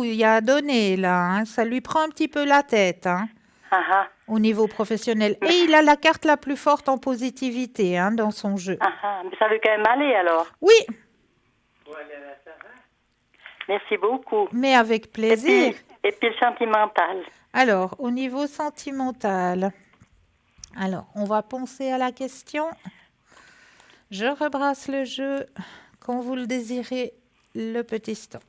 Il y a à donner, là, hein. Ça lui prend un petit peu la tête, hein, Ah, ah. au niveau professionnel. Et il a la carte la plus forte en positivité, hein, dans son jeu. Ah, ah. Mais ça veut quand même aller, alors. Oui, Merci beaucoup. mais avec plaisir. Et puis le sentimental. Alors, au niveau sentimental, alors, on va penser à la question. Je rebrasse le jeu. Quand vous le désirez, le petit stop.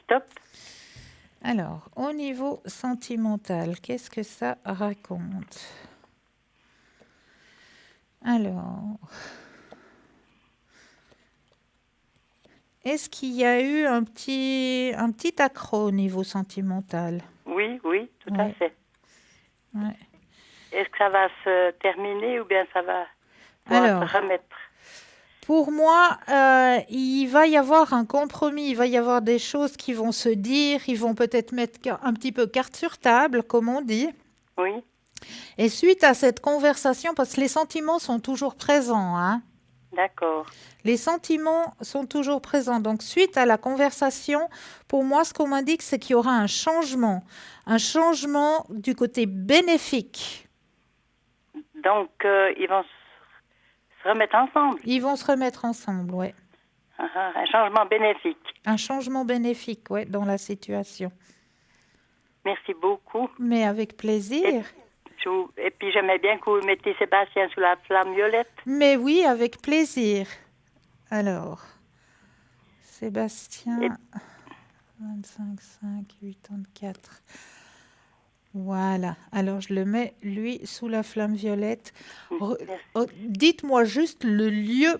Stop. Alors, au niveau sentimental, qu'est-ce que ça raconte? Alors, est-ce qu'il y a eu un petit accroc au niveau sentimental? Oui, tout à Ouais. fait. Ouais. Est-ce que ça va se terminer ou bien ça va pouvoir Alors. se remettre? Pour moi, il va y avoir un compromis, il va y avoir des choses qui vont se dire, ils vont peut-être mettre un petit peu carte sur table, comme on dit. Oui, Et suite à cette conversation, parce que les sentiments sont toujours présents, hein, d'accord. les sentiments sont toujours présents. Donc, suite à la conversation, pour moi, ce qu'on m'indique, c'est qu'il y aura un changement du côté bénéfique. Donc, ils vont se remettre ensemble. Ils vont se remettre ensemble, ouais. Ah, ah, un changement bénéfique. Un changement bénéfique, ouais, dans la situation. Merci beaucoup. Mais avec plaisir. Et puis, j'aimerais bien que vous mettez Sébastien sous la flamme violette. Mais oui, avec plaisir. Alors, Sébastien, 25, 5, 84. Voilà. Alors, je le mets, lui, sous la flamme violette. Dites-moi juste le lieu.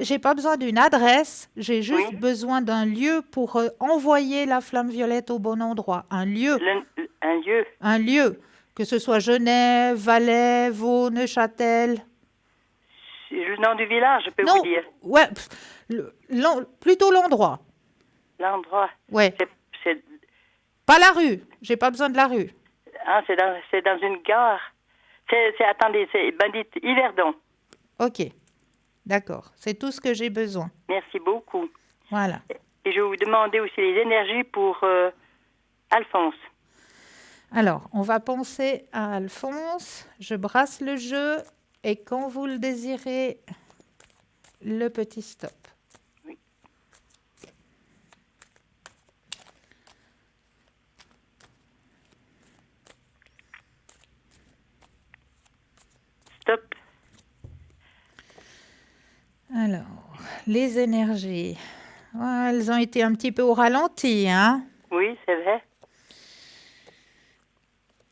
J'ai pas besoin d'une adresse. J'ai juste besoin d'un lieu pour envoyer la flamme violette au bon endroit. Un lieu. Un lieu. Un lieu. Que ce soit Genève, Valais, Vaud, Neuchâtel. C'est le nom du village, je peux vous dire. Ouais, plutôt l'endroit. L'endroit. Ouais. C'est... Pas la rue. J'ai pas besoin de la rue. Ah, c'est dans une gare. Attendez, c'est Bandit Yverdon. Ok. D'accord. C'est tout ce que j'ai besoin. Merci beaucoup. Voilà. Et je vais vous demander aussi les énergies pour Alphonse. Alors, on va penser à Alphonse. Je brasse le jeu et quand vous le désirez, le petit stop. Oui. Stop. Alors, les énergies. Ouais, elles ont été un petit peu au ralenti, hein? Oui, c'est vrai.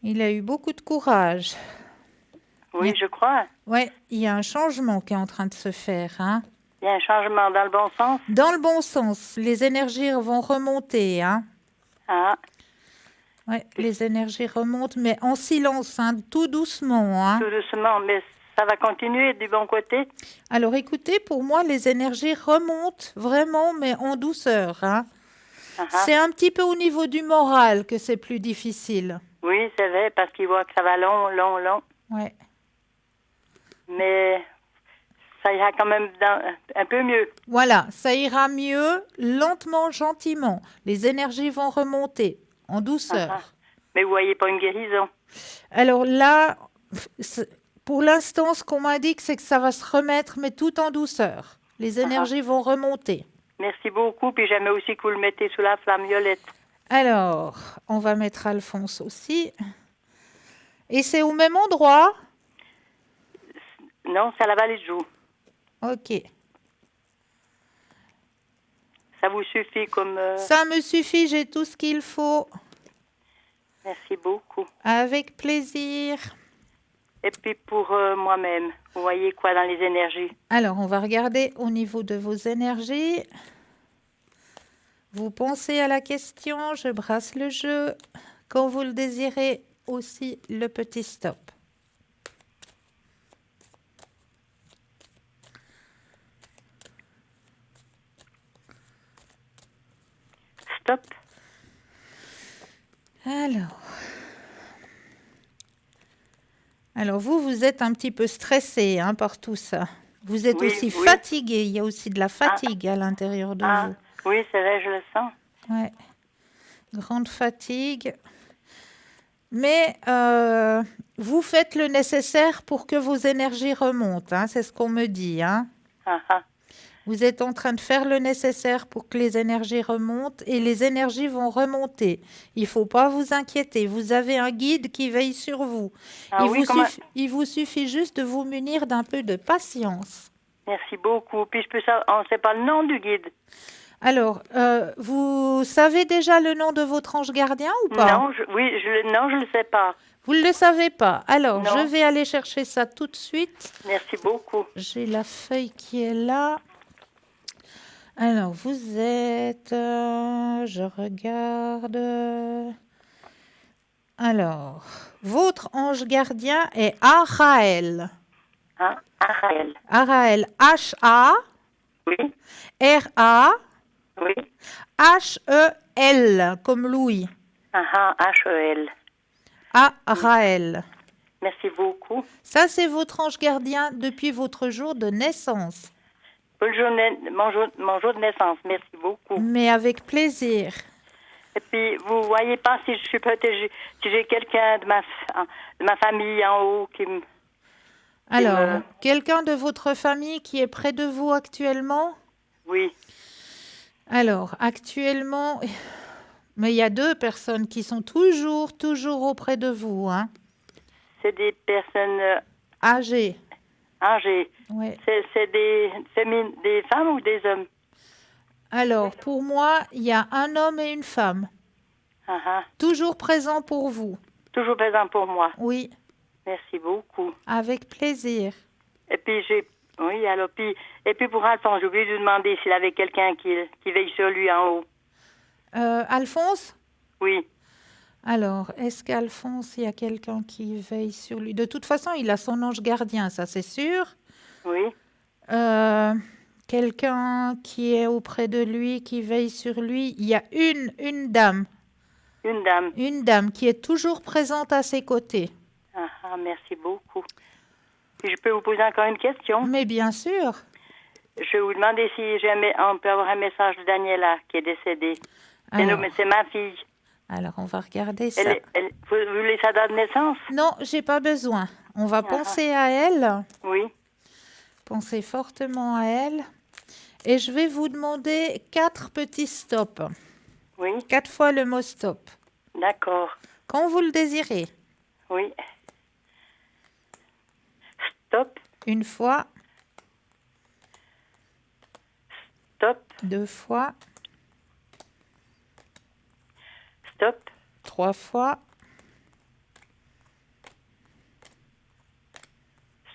Il a eu beaucoup de courage. Oui, je crois. Oui, il y a un changement qui est en train de se faire, hein? Il y a un changement dans le bon sens. Dans le bon sens. Les énergies vont remonter, hein? Ah. Ouais, les énergies remontent, mais en silence, hein, tout doucement, hein. Tout doucement, mais ça va continuer du bon côté. Alors écoutez, pour moi, les énergies remontent vraiment, mais en douceur, hein. Ah, ah. C'est un petit peu au niveau du moral que c'est plus difficile. Oui, c'est vrai, parce qu'il voit que ça va long, long, long. Ouais. Mais ça ira quand même un peu mieux. Voilà, ça ira mieux, lentement, gentiment. Les énergies vont remonter en douceur. Ah, ah. Mais vous voyez pas une guérison. Alors là, pour l'instant, ce qu'on m'indique, c'est que ça va se remettre, mais tout en douceur. Les énergies vont remonter. Merci beaucoup, puis j'aimais aussi que vous le mettez sous la flamme violette. Alors, on va mettre Alphonse aussi. Et c'est au même endroit? Non, c'est à la vallée de Joux. Ok. Ça vous suffit comme... Ça me suffit, j'ai tout ce qu'il faut. Merci beaucoup. Avec plaisir. Et puis pour moi-même, vous voyez quoi dans les énergies? Alors, on va regarder au niveau de vos énergies. Vous pensez à la question, je brasse le jeu. Quand vous le désirez, aussi le petit stop. Stop. Alors vous êtes un petit peu stressé, hein, par tout ça. Vous êtes Oui, aussi oui. fatigué. Il y a aussi de la fatigue à l'intérieur de Ah, vous. oui, c'est vrai, je le sens. Ouais. Grande fatigue. Mais vous faites le nécessaire pour que vos énergies remontent, hein, c'est ce qu'on me dit, hein. Ah, ah. Vous êtes en train de faire le nécessaire pour que les énergies remontent et les énergies vont remonter. Il ne faut pas vous inquiéter. Vous avez un guide qui veille sur vous. Ah oui, Il vous suffit juste de vous munir d'un peu de patience. Merci beaucoup. Puis je peux savoir, on ne sait pas le nom du guide. Alors, vous savez déjà le nom de votre ange gardien ou pas? Non, je le sais pas. Vous ne le savez pas. Alors, Non. je vais aller chercher ça tout de suite. Merci beaucoup. J'ai la feuille qui est là. Alors, vous êtes... je regarde... Alors, votre ange gardien est Araël. Hein? Araël. Araël, H-A, Oui, R-A, oui. H-E-L, comme Louis. Ah, ah, H-E-L. Araël. Merci beaucoup. Ça, c'est votre ange gardien depuis votre jour de naissance. Pour mon jour de naissance, merci beaucoup. Mais avec plaisir. Et puis, vous voyez pas si je suis protégée, si j'ai quelqu'un de ma famille en haut qui me... Alors, quelqu'un de votre famille qui est près de vous actuellement? Oui, Alors, actuellement, mais il y a 2 personnes qui sont toujours auprès de vous, hein. c'est des personnes Âgées. âgées. Ouais. C'est des femmes ou des hommes? Alors, pour moi, il y a un homme et une femme, Ah, ah. toujours présents pour vous. Toujours présent pour moi. Oui, Merci beaucoup. avec plaisir. Et puis, oui, alors, et puis pour Alphonse, j'ai oublié de lui demander s'il avait quelqu'un qui veille sur lui en haut. Alphonse? Oui. Alors, est-ce qu'Alphonse, il y a quelqu'un qui veille sur lui? De toute façon, il a son ange gardien, ça c'est sûr. Oui. Quelqu'un qui est auprès de lui, qui veille sur lui. Il y a une dame. Une dame. Une dame qui est toujours présente à ses côtés. Ah, ah, merci beaucoup. Puis je peux vous poser encore une question? Mais bien sûr. Je vais vous demander si jamais on peut avoir un message de Daniela qui est décédée. C'est ma fille. Alors, on va regarder ça. Vous voulez sa date de naissance? Non, j'ai pas besoin. On va penser à elle. Oui. Pensez fortement à elle. Et je vais vous demander 4 petits stops. Oui. 4 fois le mot stop. D'accord. Quand vous le désirez. Oui. Stop. 1 fois, Stop. 2 fois, Stop. 3 fois,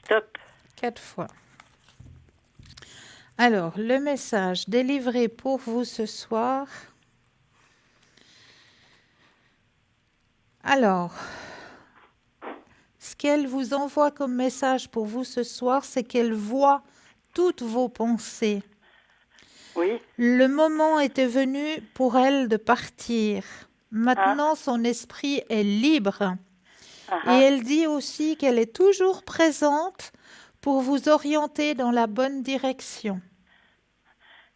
Stop. 4 fois. Alors, le message délivré pour vous ce soir. Alors, ce qu'elle vous envoie comme message pour vous ce soir, c'est qu'elle voit toutes vos pensées. Oui. Le moment était venu pour elle de partir. Ah, Maintenant, son esprit est libre. ah, Et ah. elle dit aussi qu'elle est toujours présente pour vous orienter dans la bonne direction.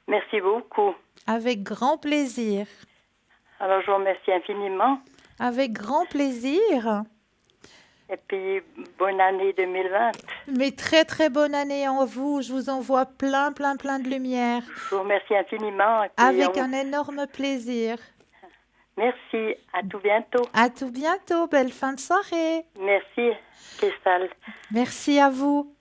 Merci beaucoup. Avec grand plaisir. Alors, je vous remercie infiniment. Avec grand plaisir. Et puis, bonne année 2020. Mais très très bonne année en vous. Je vous envoie plein plein plein de lumière. Je vous remercie infiniment. Et puis, Avec un énorme plaisir. merci. À tout bientôt. À tout bientôt. Belle fin de soirée. Merci, Cristal. Merci à vous.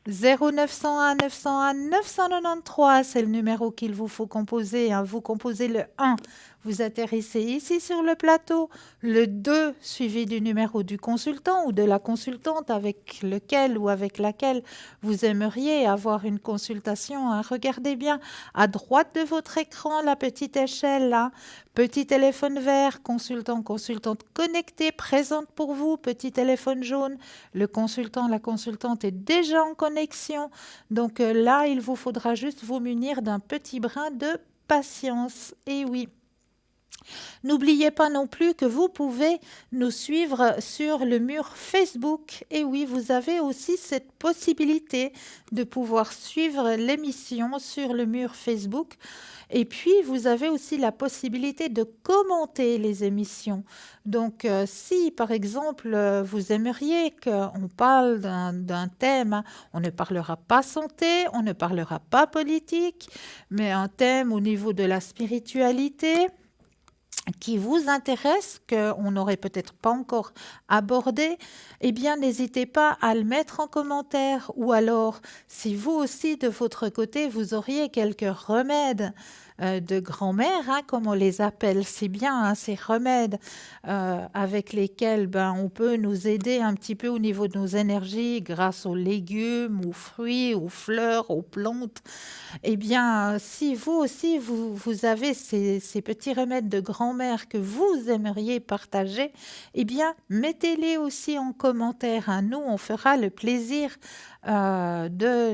0901 901 993, c'est le numéro qu'il vous faut composer. Hein. Vous composez le 1, vous atterrissez ici sur le plateau. Le 2, suivi du numéro du consultant ou de la consultante avec lequel ou avec laquelle vous aimeriez avoir une consultation. Hein. Regardez bien à droite de votre écran la petite échelle là. Petit téléphone vert, consultant, consultante connecté, présente pour vous. Petit téléphone jaune, le consultant, la consultante est déjà en connexion. Donc là, il vous faudra juste vous munir d'un petit brin de patience. Et oui. N'oubliez pas non plus que vous pouvez nous suivre sur le mur Facebook. Et oui, vous avez aussi cette possibilité de pouvoir suivre l'émission sur le mur Facebook. Et puis, vous avez aussi la possibilité de commenter les émissions. Donc, si, par exemple, vous aimeriez qu'on parle d'un thème, hein, on ne parlera pas santé, on ne parlera pas politique, mais un thème au niveau de la spiritualité qui vous intéresse, qu'on n'aurait peut-être pas encore abordé, eh bien, n'hésitez pas à le mettre en commentaire. Ou alors, si vous aussi, de votre côté, vous auriez quelques remèdes de grand-mère, hein, comme on les appelle si bien, hein, ces remèdes avec lesquels on peut nous aider un petit peu au niveau de nos énergies grâce aux légumes, aux fruits, aux fleurs, aux plantes. Eh bien, si vous aussi, vous avez ces petits remèdes de grand-mère que vous aimeriez partager, eh bien, mettez-les aussi en commentaire. Hein. Nous, on fera le plaisir de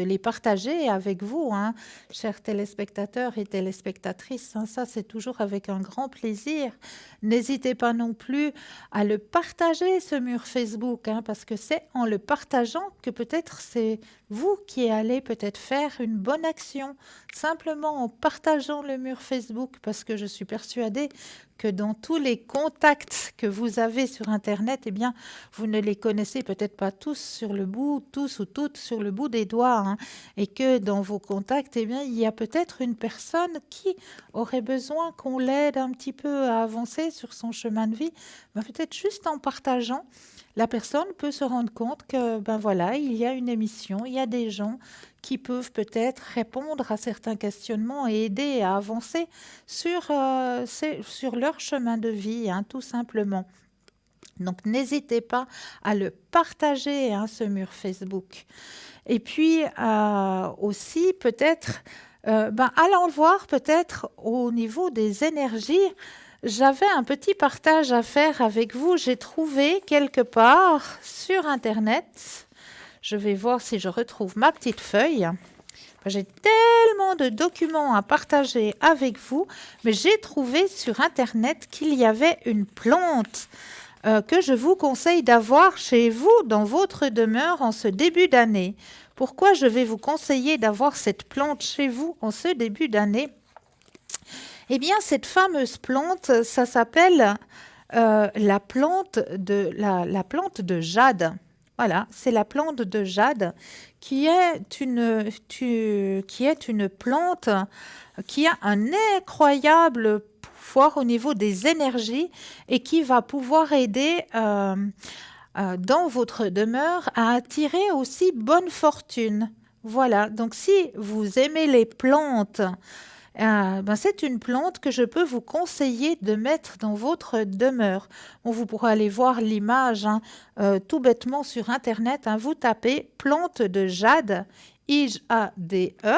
les partager avec vous, hein, chers téléspectateurs et téléspectatrices. Hein, ça, c'est toujours avec un grand plaisir. N'hésitez pas non plus à le partager, ce mur Facebook, hein, parce que c'est en le partageant que peut-être c'est vous qui allez peut-être faire une bonne action, simplement en partageant le mur Facebook, parce que je suis persuadée que dans tous les contacts que vous avez sur Internet, eh bien, vous ne les connaissez peut-être pas tous sur le bout, tous ou toutes sur le bout des doigts, hein, et que dans vos contacts, eh bien, il y a peut-être une personne qui aurait besoin qu'on l'aide un petit peu à avancer sur son chemin de vie. Peut-être juste en partageant, la personne peut se rendre compte que, voilà, il y a une émission, il y a des gens qui peuvent peut-être répondre à certains questionnements et aider à avancer sur leur chemin de vie, hein, tout simplement. Donc, n'hésitez pas à le partager, hein, ce mur Facebook. Et puis, aussi, peut-être, allons voir peut-être au niveau des énergies. J'avais un petit partage à faire avec vous. J'ai trouvé quelque part sur Internet. Je vais voir si je retrouve ma petite feuille. J'ai tellement de documents à partager avec vous, mais j'ai trouvé sur Internet qu'il y avait une plante que je vous conseille d'avoir chez vous dans votre demeure en ce début d'année. Pourquoi je vais vous conseiller d'avoir cette plante chez vous en ce début d'année ? Eh bien, cette fameuse plante, ça s'appelle la plante de jade. Voilà, c'est la plante de jade qui est une plante qui a un incroyable pouvoir au niveau des énergies et qui va pouvoir aider dans votre demeure à attirer aussi bonne fortune. Voilà, donc si vous aimez les plantes, c'est une plante que je peux vous conseiller de mettre dans votre demeure. Vous pourrez aller voir l'image tout bêtement sur Internet. Vous tapez plante de jade, I-J-A-D-E.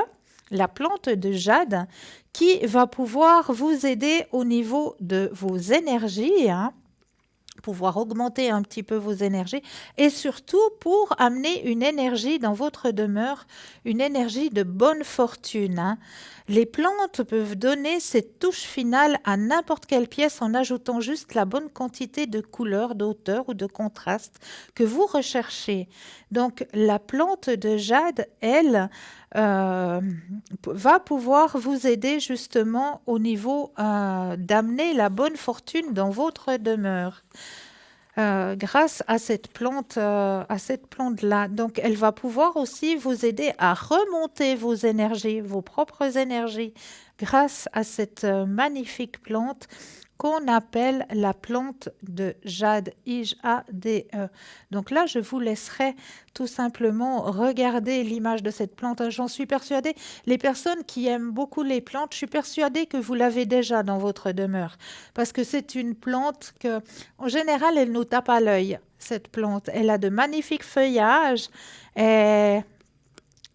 la plante de jade qui va pouvoir vous aider au niveau de vos énergies, hein, pouvoir augmenter un petit peu vos énergies et surtout pour amener une énergie dans votre demeure, une énergie de bonne fortune, hein. Les plantes peuvent donner cette touche finale à n'importe quelle pièce en ajoutant juste la bonne quantité de couleur, d'auteur ou de contraste que vous recherchez. Donc la plante de jade, elle, va pouvoir vous aider justement au niveau d'amener la bonne fortune dans votre demeure. Grâce à cette plante-là. Donc, elle va pouvoir aussi vous aider à remonter vos énergies, vos propres énergies, grâce à cette magnifique plante qu'on appelle la plante de jade, I-J-A-D-E. Donc là, je vous laisserai tout simplement regarder l'image de cette plante. J'en suis persuadée, les personnes qui aiment beaucoup les plantes, je suis persuadée que vous l'avez déjà dans votre demeure. Parce que c'est une plante que, en général, elle nous tape à l'œil, cette plante. Elle a de magnifiques feuillages et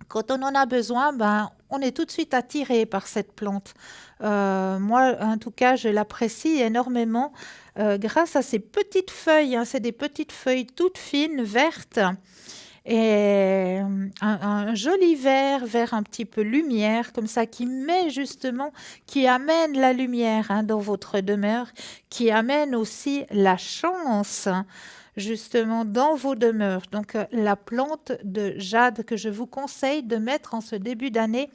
quand on en a besoin, ben, on est tout de suite attiré par cette plante. Moi, en tout cas, je l'apprécie énormément grâce à ces petites feuilles, hein. C'est des petites feuilles toutes fines, vertes, et un joli vert un petit peu lumière, comme ça, qui met justement, qui amène la lumière, hein, dans votre demeure, qui amène aussi la chance, hein, justement dans vos demeures. Donc la plante de jade que je vous conseille de mettre en ce début d'année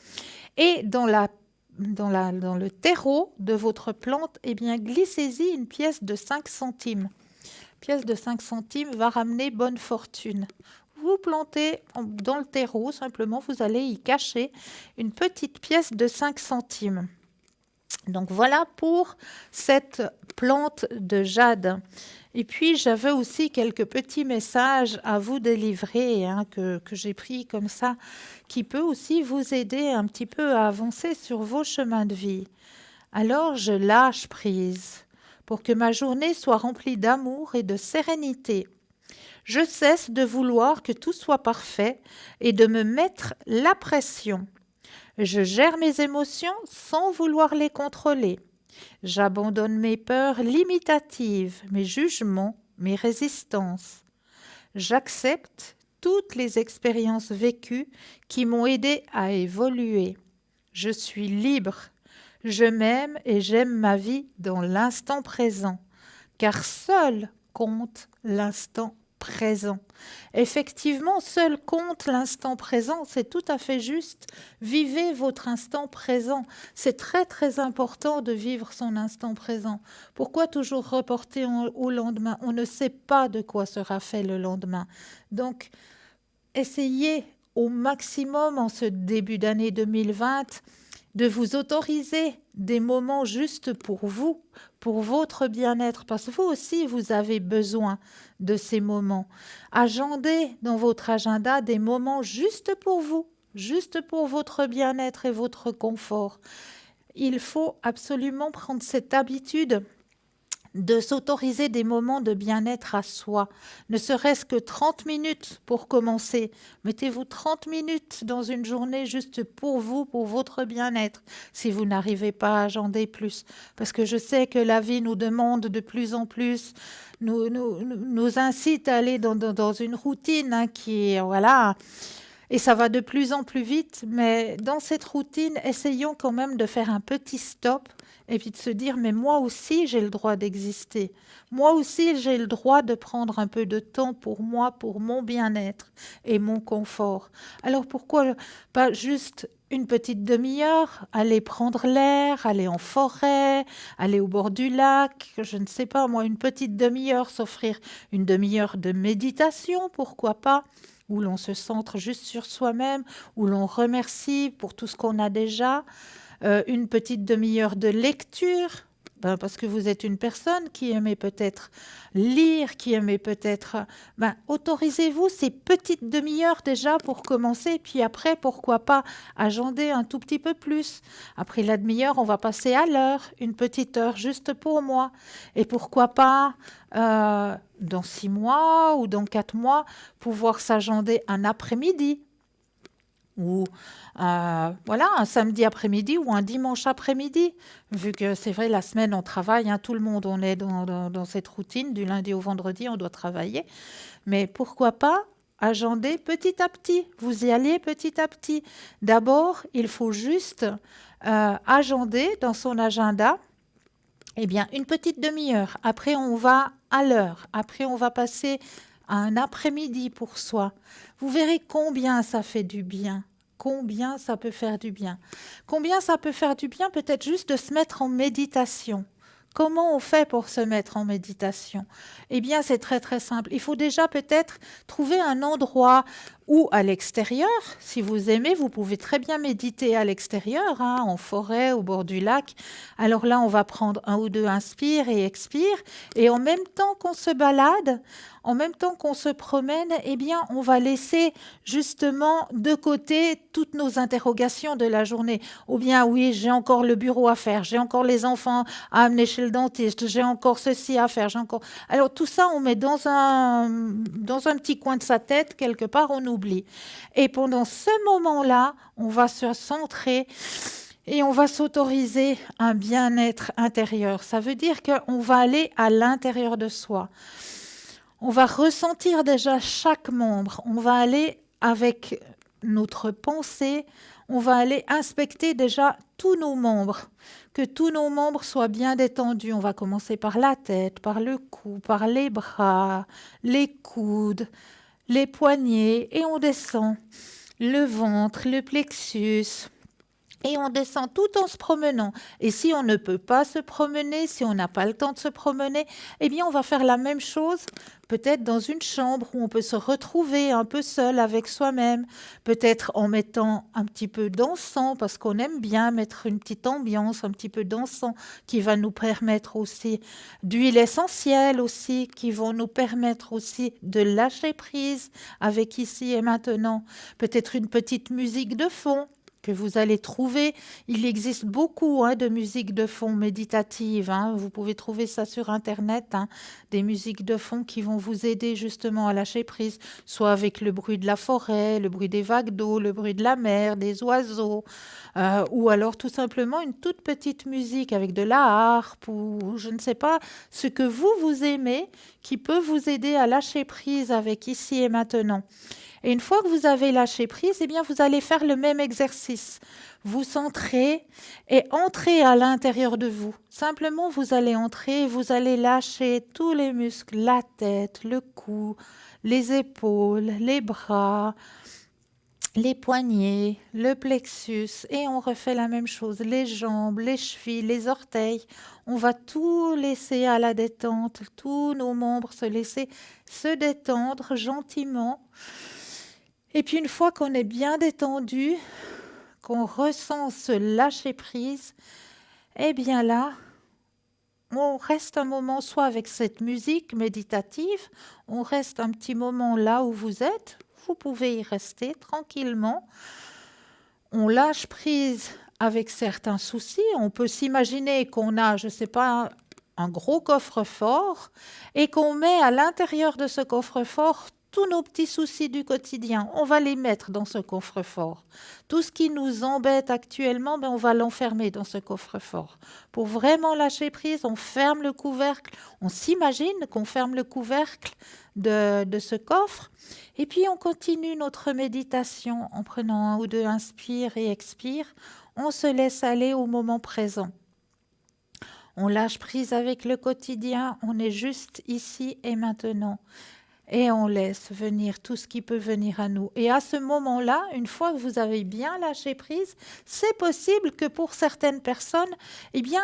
et dans le terreau de votre plante, eh bien glissez-y une pièce de 5 centimes. Pièce de 5 centimes va ramener bonne fortune. Vous plantez dans le terreau, simplement vous allez y cacher une petite pièce de 5 centimes. Donc voilà pour cette plante de jade. Et puis j'avais aussi quelques petits messages à vous délivrer, hein, que j'ai pris comme ça, qui peut aussi vous aider un petit peu à avancer sur vos chemins de vie. Alors je lâche prise pour que ma journée soit remplie d'amour et de sérénité. Je cesse de vouloir que tout soit parfait et de me mettre la pression. Je gère mes émotions sans vouloir les contrôler. J'abandonne mes peurs limitatives, mes jugements, mes résistances. J'accepte toutes les expériences vécues qui m'ont aidé à évoluer. Je suis libre. Je m'aime et j'aime ma vie dans l'instant présent, car seul compte l'instant présent. Effectivement, seul compte l'instant présent, c'est tout à fait juste. Vivez votre instant présent. C'est très très important de vivre son instant présent. Pourquoi toujours reporter au lendemain? On ne sait pas de quoi sera fait le lendemain. Donc, essayez au maximum en ce début d'année 2020 de vous autoriser des moments juste pour vous, pour votre bien-être, parce que vous aussi, vous avez besoin de ces moments. Agendez dans votre agenda des moments juste pour vous, juste pour votre bien-être et votre confort. Il faut absolument prendre cette habitude de s'autoriser des moments de bien-être à soi, ne serait-ce que 30 minutes pour commencer. Mettez-vous 30 minutes dans une journée juste pour vous, pour votre bien-être, si vous n'arrivez pas à agender plus. Parce que je sais que la vie nous demande de plus en plus, nous incite à aller dans une routine, hein, qui est, voilà, et ça va de plus en plus vite, mais dans cette routine, essayons quand même de faire un petit stop et puis de se dire, mais moi aussi, j'ai le droit d'exister. Moi aussi, j'ai le droit de prendre un peu de temps pour moi, pour mon bien-être et mon confort. Alors pourquoi pas juste une petite demi-heure, aller prendre l'air, aller en forêt, aller au bord du lac, je ne sais pas, moi, une petite demi-heure, s'offrir une demi-heure de méditation, pourquoi pas, où l'on se centre juste sur soi-même, où l'on remercie pour tout ce qu'on a déjà, une petite demi-heure de lecture, parce que vous êtes une personne qui aimait peut-être lire, qui aimait peut-être... autorisez-vous ces petites demi-heures déjà pour commencer, puis après, pourquoi pas agender un tout petit peu plus. Après la demi-heure, on va passer à l'heure, une petite heure juste pour moi. Et pourquoi pas, dans 6 mois ou dans 4 mois, pouvoir s'agender un après-midi ou voilà, un samedi après-midi ou un dimanche après-midi. Vu que c'est vrai, la semaine, on travaille, hein, tout le monde, on est dans cette routine, du lundi au vendredi, on doit travailler. Mais pourquoi pas agender petit à petit? Vous y allez petit à petit. D'abord, il faut juste agender dans son agenda eh bien, une petite demi-heure. Après, on va à l'heure. Après, on va passer à un après-midi pour soi. Vous verrez combien ça fait du bien. Combien ça peut faire du bien. Combien ça peut faire du bien, peut-être juste de se mettre en méditation. Comment on fait pour se mettre en méditation? Eh bien, c'est très très simple. Il faut déjà peut-être trouver un endroit ou à l'extérieur. Si vous aimez, vous pouvez très bien méditer à l'extérieur, hein, en forêt, au bord du lac. Alors là, on va prendre un ou deux inspire et expire. Et en même temps qu'on se balade, en même temps qu'on se promène, eh bien, on va laisser justement de côté toutes nos interrogations de la journée. Ou bien, oui, j'ai encore le bureau à faire, j'ai encore les enfants à amener chez le dentiste, j'ai encore ceci à faire, j'ai encore... Alors tout ça, on met dans un petit coin de sa tête, quelque part, on oublie. Et pendant ce moment-là, on va se centrer et on va s'autoriser un bien-être intérieur. Ça veut dire qu'on va aller à l'intérieur de soi. On va ressentir déjà chaque membre. On va aller avec notre pensée, on va aller inspecter déjà tous nos membres, que tous nos membres soient bien détendus. On va commencer par la tête, par le cou, par les bras, les coudes, les poignets, et on descend le ventre, le plexus. Et on descend tout en se promenant. Et si on ne peut pas se promener, si on n'a pas le temps de se promener, eh bien on va faire la même chose, peut-être dans une chambre où on peut se retrouver un peu seul avec soi-même, peut-être en mettant un petit peu d'encens, parce qu'on aime bien mettre une petite ambiance, un petit peu d'encens qui va nous permettre aussi, d'huile essentielle aussi, qui vont nous permettre aussi de lâcher prise avec ici et maintenant, peut-être une petite musique de fond que vous allez trouver. Il existe beaucoup de musiques de fond méditatives. Vous pouvez trouver ça sur Internet, des musiques de fond qui vont vous aider justement à lâcher prise, soit avec le bruit de la forêt, le bruit des vagues d'eau, le bruit de la mer, des oiseaux, ou alors tout simplement une toute petite musique avec de la harpe ou je ne sais pas, ce que vous aimez qui peut vous aider à lâcher prise avec ici et maintenant. Et une fois que vous avez lâché prise, eh bien, vous allez faire le même exercice. Vous centrez et entrez à l'intérieur de vous. Simplement, vous allez entrer et vous allez lâcher tous les muscles, la tête, le cou, les épaules, les bras, les poignets, le plexus. Et on refait la même chose, les jambes, les chevilles, les orteils. On va tout laisser à la détente, tous nos membres se laisser se détendre gentiment. Et puis une fois qu'on est bien détendu, qu'on ressent ce lâcher prise, eh bien là, on reste un moment soit avec cette musique méditative, on reste un petit moment là où vous êtes, vous pouvez y rester tranquillement. On lâche prise avec certains soucis, on peut s'imaginer qu'on a, je ne sais pas, un gros coffre-fort et qu'on met à l'intérieur de ce coffre-fort tous nos petits soucis du quotidien, on va les mettre dans ce coffre-fort. Tout ce qui nous embête actuellement, on va l'enfermer dans ce coffre-fort. Pour vraiment lâcher prise, on ferme le couvercle, on s'imagine qu'on ferme le couvercle de ce coffre, et puis on continue notre méditation en prenant un ou deux inspire et expire. On se laisse aller au moment présent. On lâche prise avec le quotidien, on est juste ici et maintenant. Et on laisse venir tout ce qui peut venir à nous. Et à ce moment-là, une fois que vous avez bien lâché prise, c'est possible que pour certaines personnes, eh bien,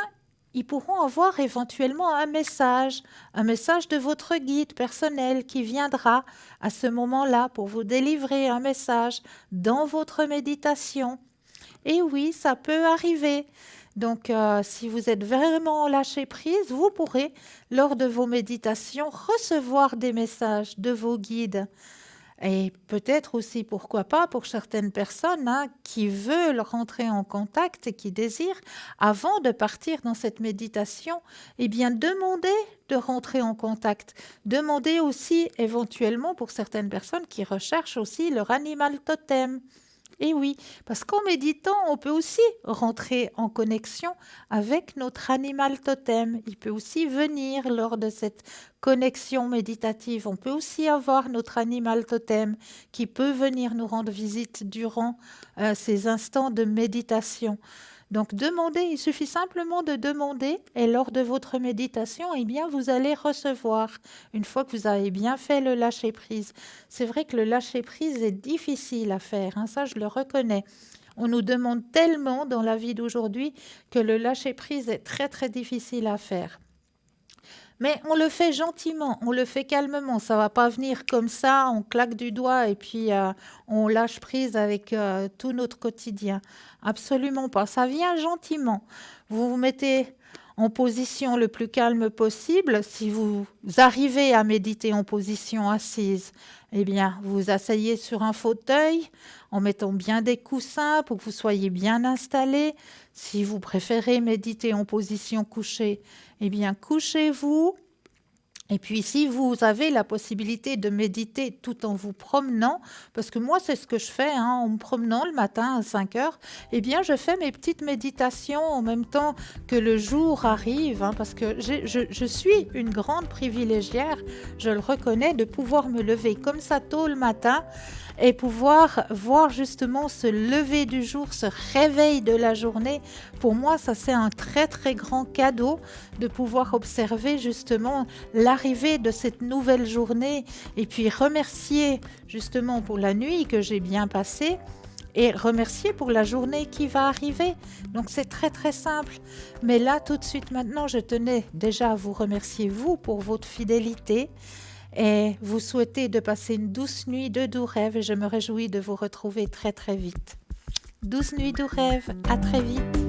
ils pourront avoir éventuellement un message de votre guide personnel qui viendra à ce moment-là pour vous délivrer un message dans votre méditation. Et oui, ça peut arriver. Donc, si vous êtes vraiment lâché prise, vous pourrez, lors de vos méditations, recevoir des messages de vos guides. Et peut-être aussi, pourquoi pas, pour certaines personnes qui veulent rentrer en contact et qui désirent, avant de partir dans cette méditation, eh bien, demander de rentrer en contact. Demandez aussi, éventuellement, pour certaines personnes qui recherchent aussi leur animal totem. Et oui, parce qu'en méditant, on peut aussi rentrer en connexion avec notre animal totem. Il peut aussi venir lors de cette connexion méditative. On peut aussi avoir notre animal totem qui peut venir nous rendre visite durant ces instants de méditation. Donc demandez, il suffit simplement de demander et lors de votre méditation, eh bien, vous allez recevoir une fois que vous avez bien fait le lâcher-prise. C'est vrai que le lâcher-prise est difficile à faire, hein, ça je le reconnais. On nous demande tellement dans la vie d'aujourd'hui que le lâcher-prise est très très difficile à faire. Mais on le fait gentiment, on le fait calmement. Ça va pas venir comme ça, on claque du doigt et puis on lâche prise avec tout notre quotidien. Absolument pas. Ça vient gentiment. Vous vous mettez en position le plus calme possible. Si vous arrivez à méditer en position assise, eh bien, vous vous asseyez sur un fauteuil en mettant bien des coussins pour que vous soyez bien installé. Si vous préférez méditer en position couchée, eh bien, couchez-vous. Et puis, si vous avez la possibilité de méditer tout en vous promenant, parce que moi, c'est ce que je fais, hein, en me promenant le matin à 5 heures, eh bien, je fais mes petites méditations en même temps que le jour arrive, hein, parce que je suis une grande privilégiée, je le reconnais, de pouvoir me lever comme ça tôt le matin et pouvoir voir justement ce lever du jour, ce réveil de la journée. Pour moi, ça, c'est un très, très grand cadeau de pouvoir observer justement l'arrivée de cette nouvelle journée et puis remercier justement pour la nuit que j'ai bien passée et remercier pour la journée qui va arriver. Donc c'est très très simple. Mais là, tout de suite maintenant, je tenais déjà à vous remercier vous pour votre fidélité et vous souhaiter de passer une douce nuit de doux rêves et je me réjouis de vous retrouver très très vite. Douce nuit, doux rêves, à très vite.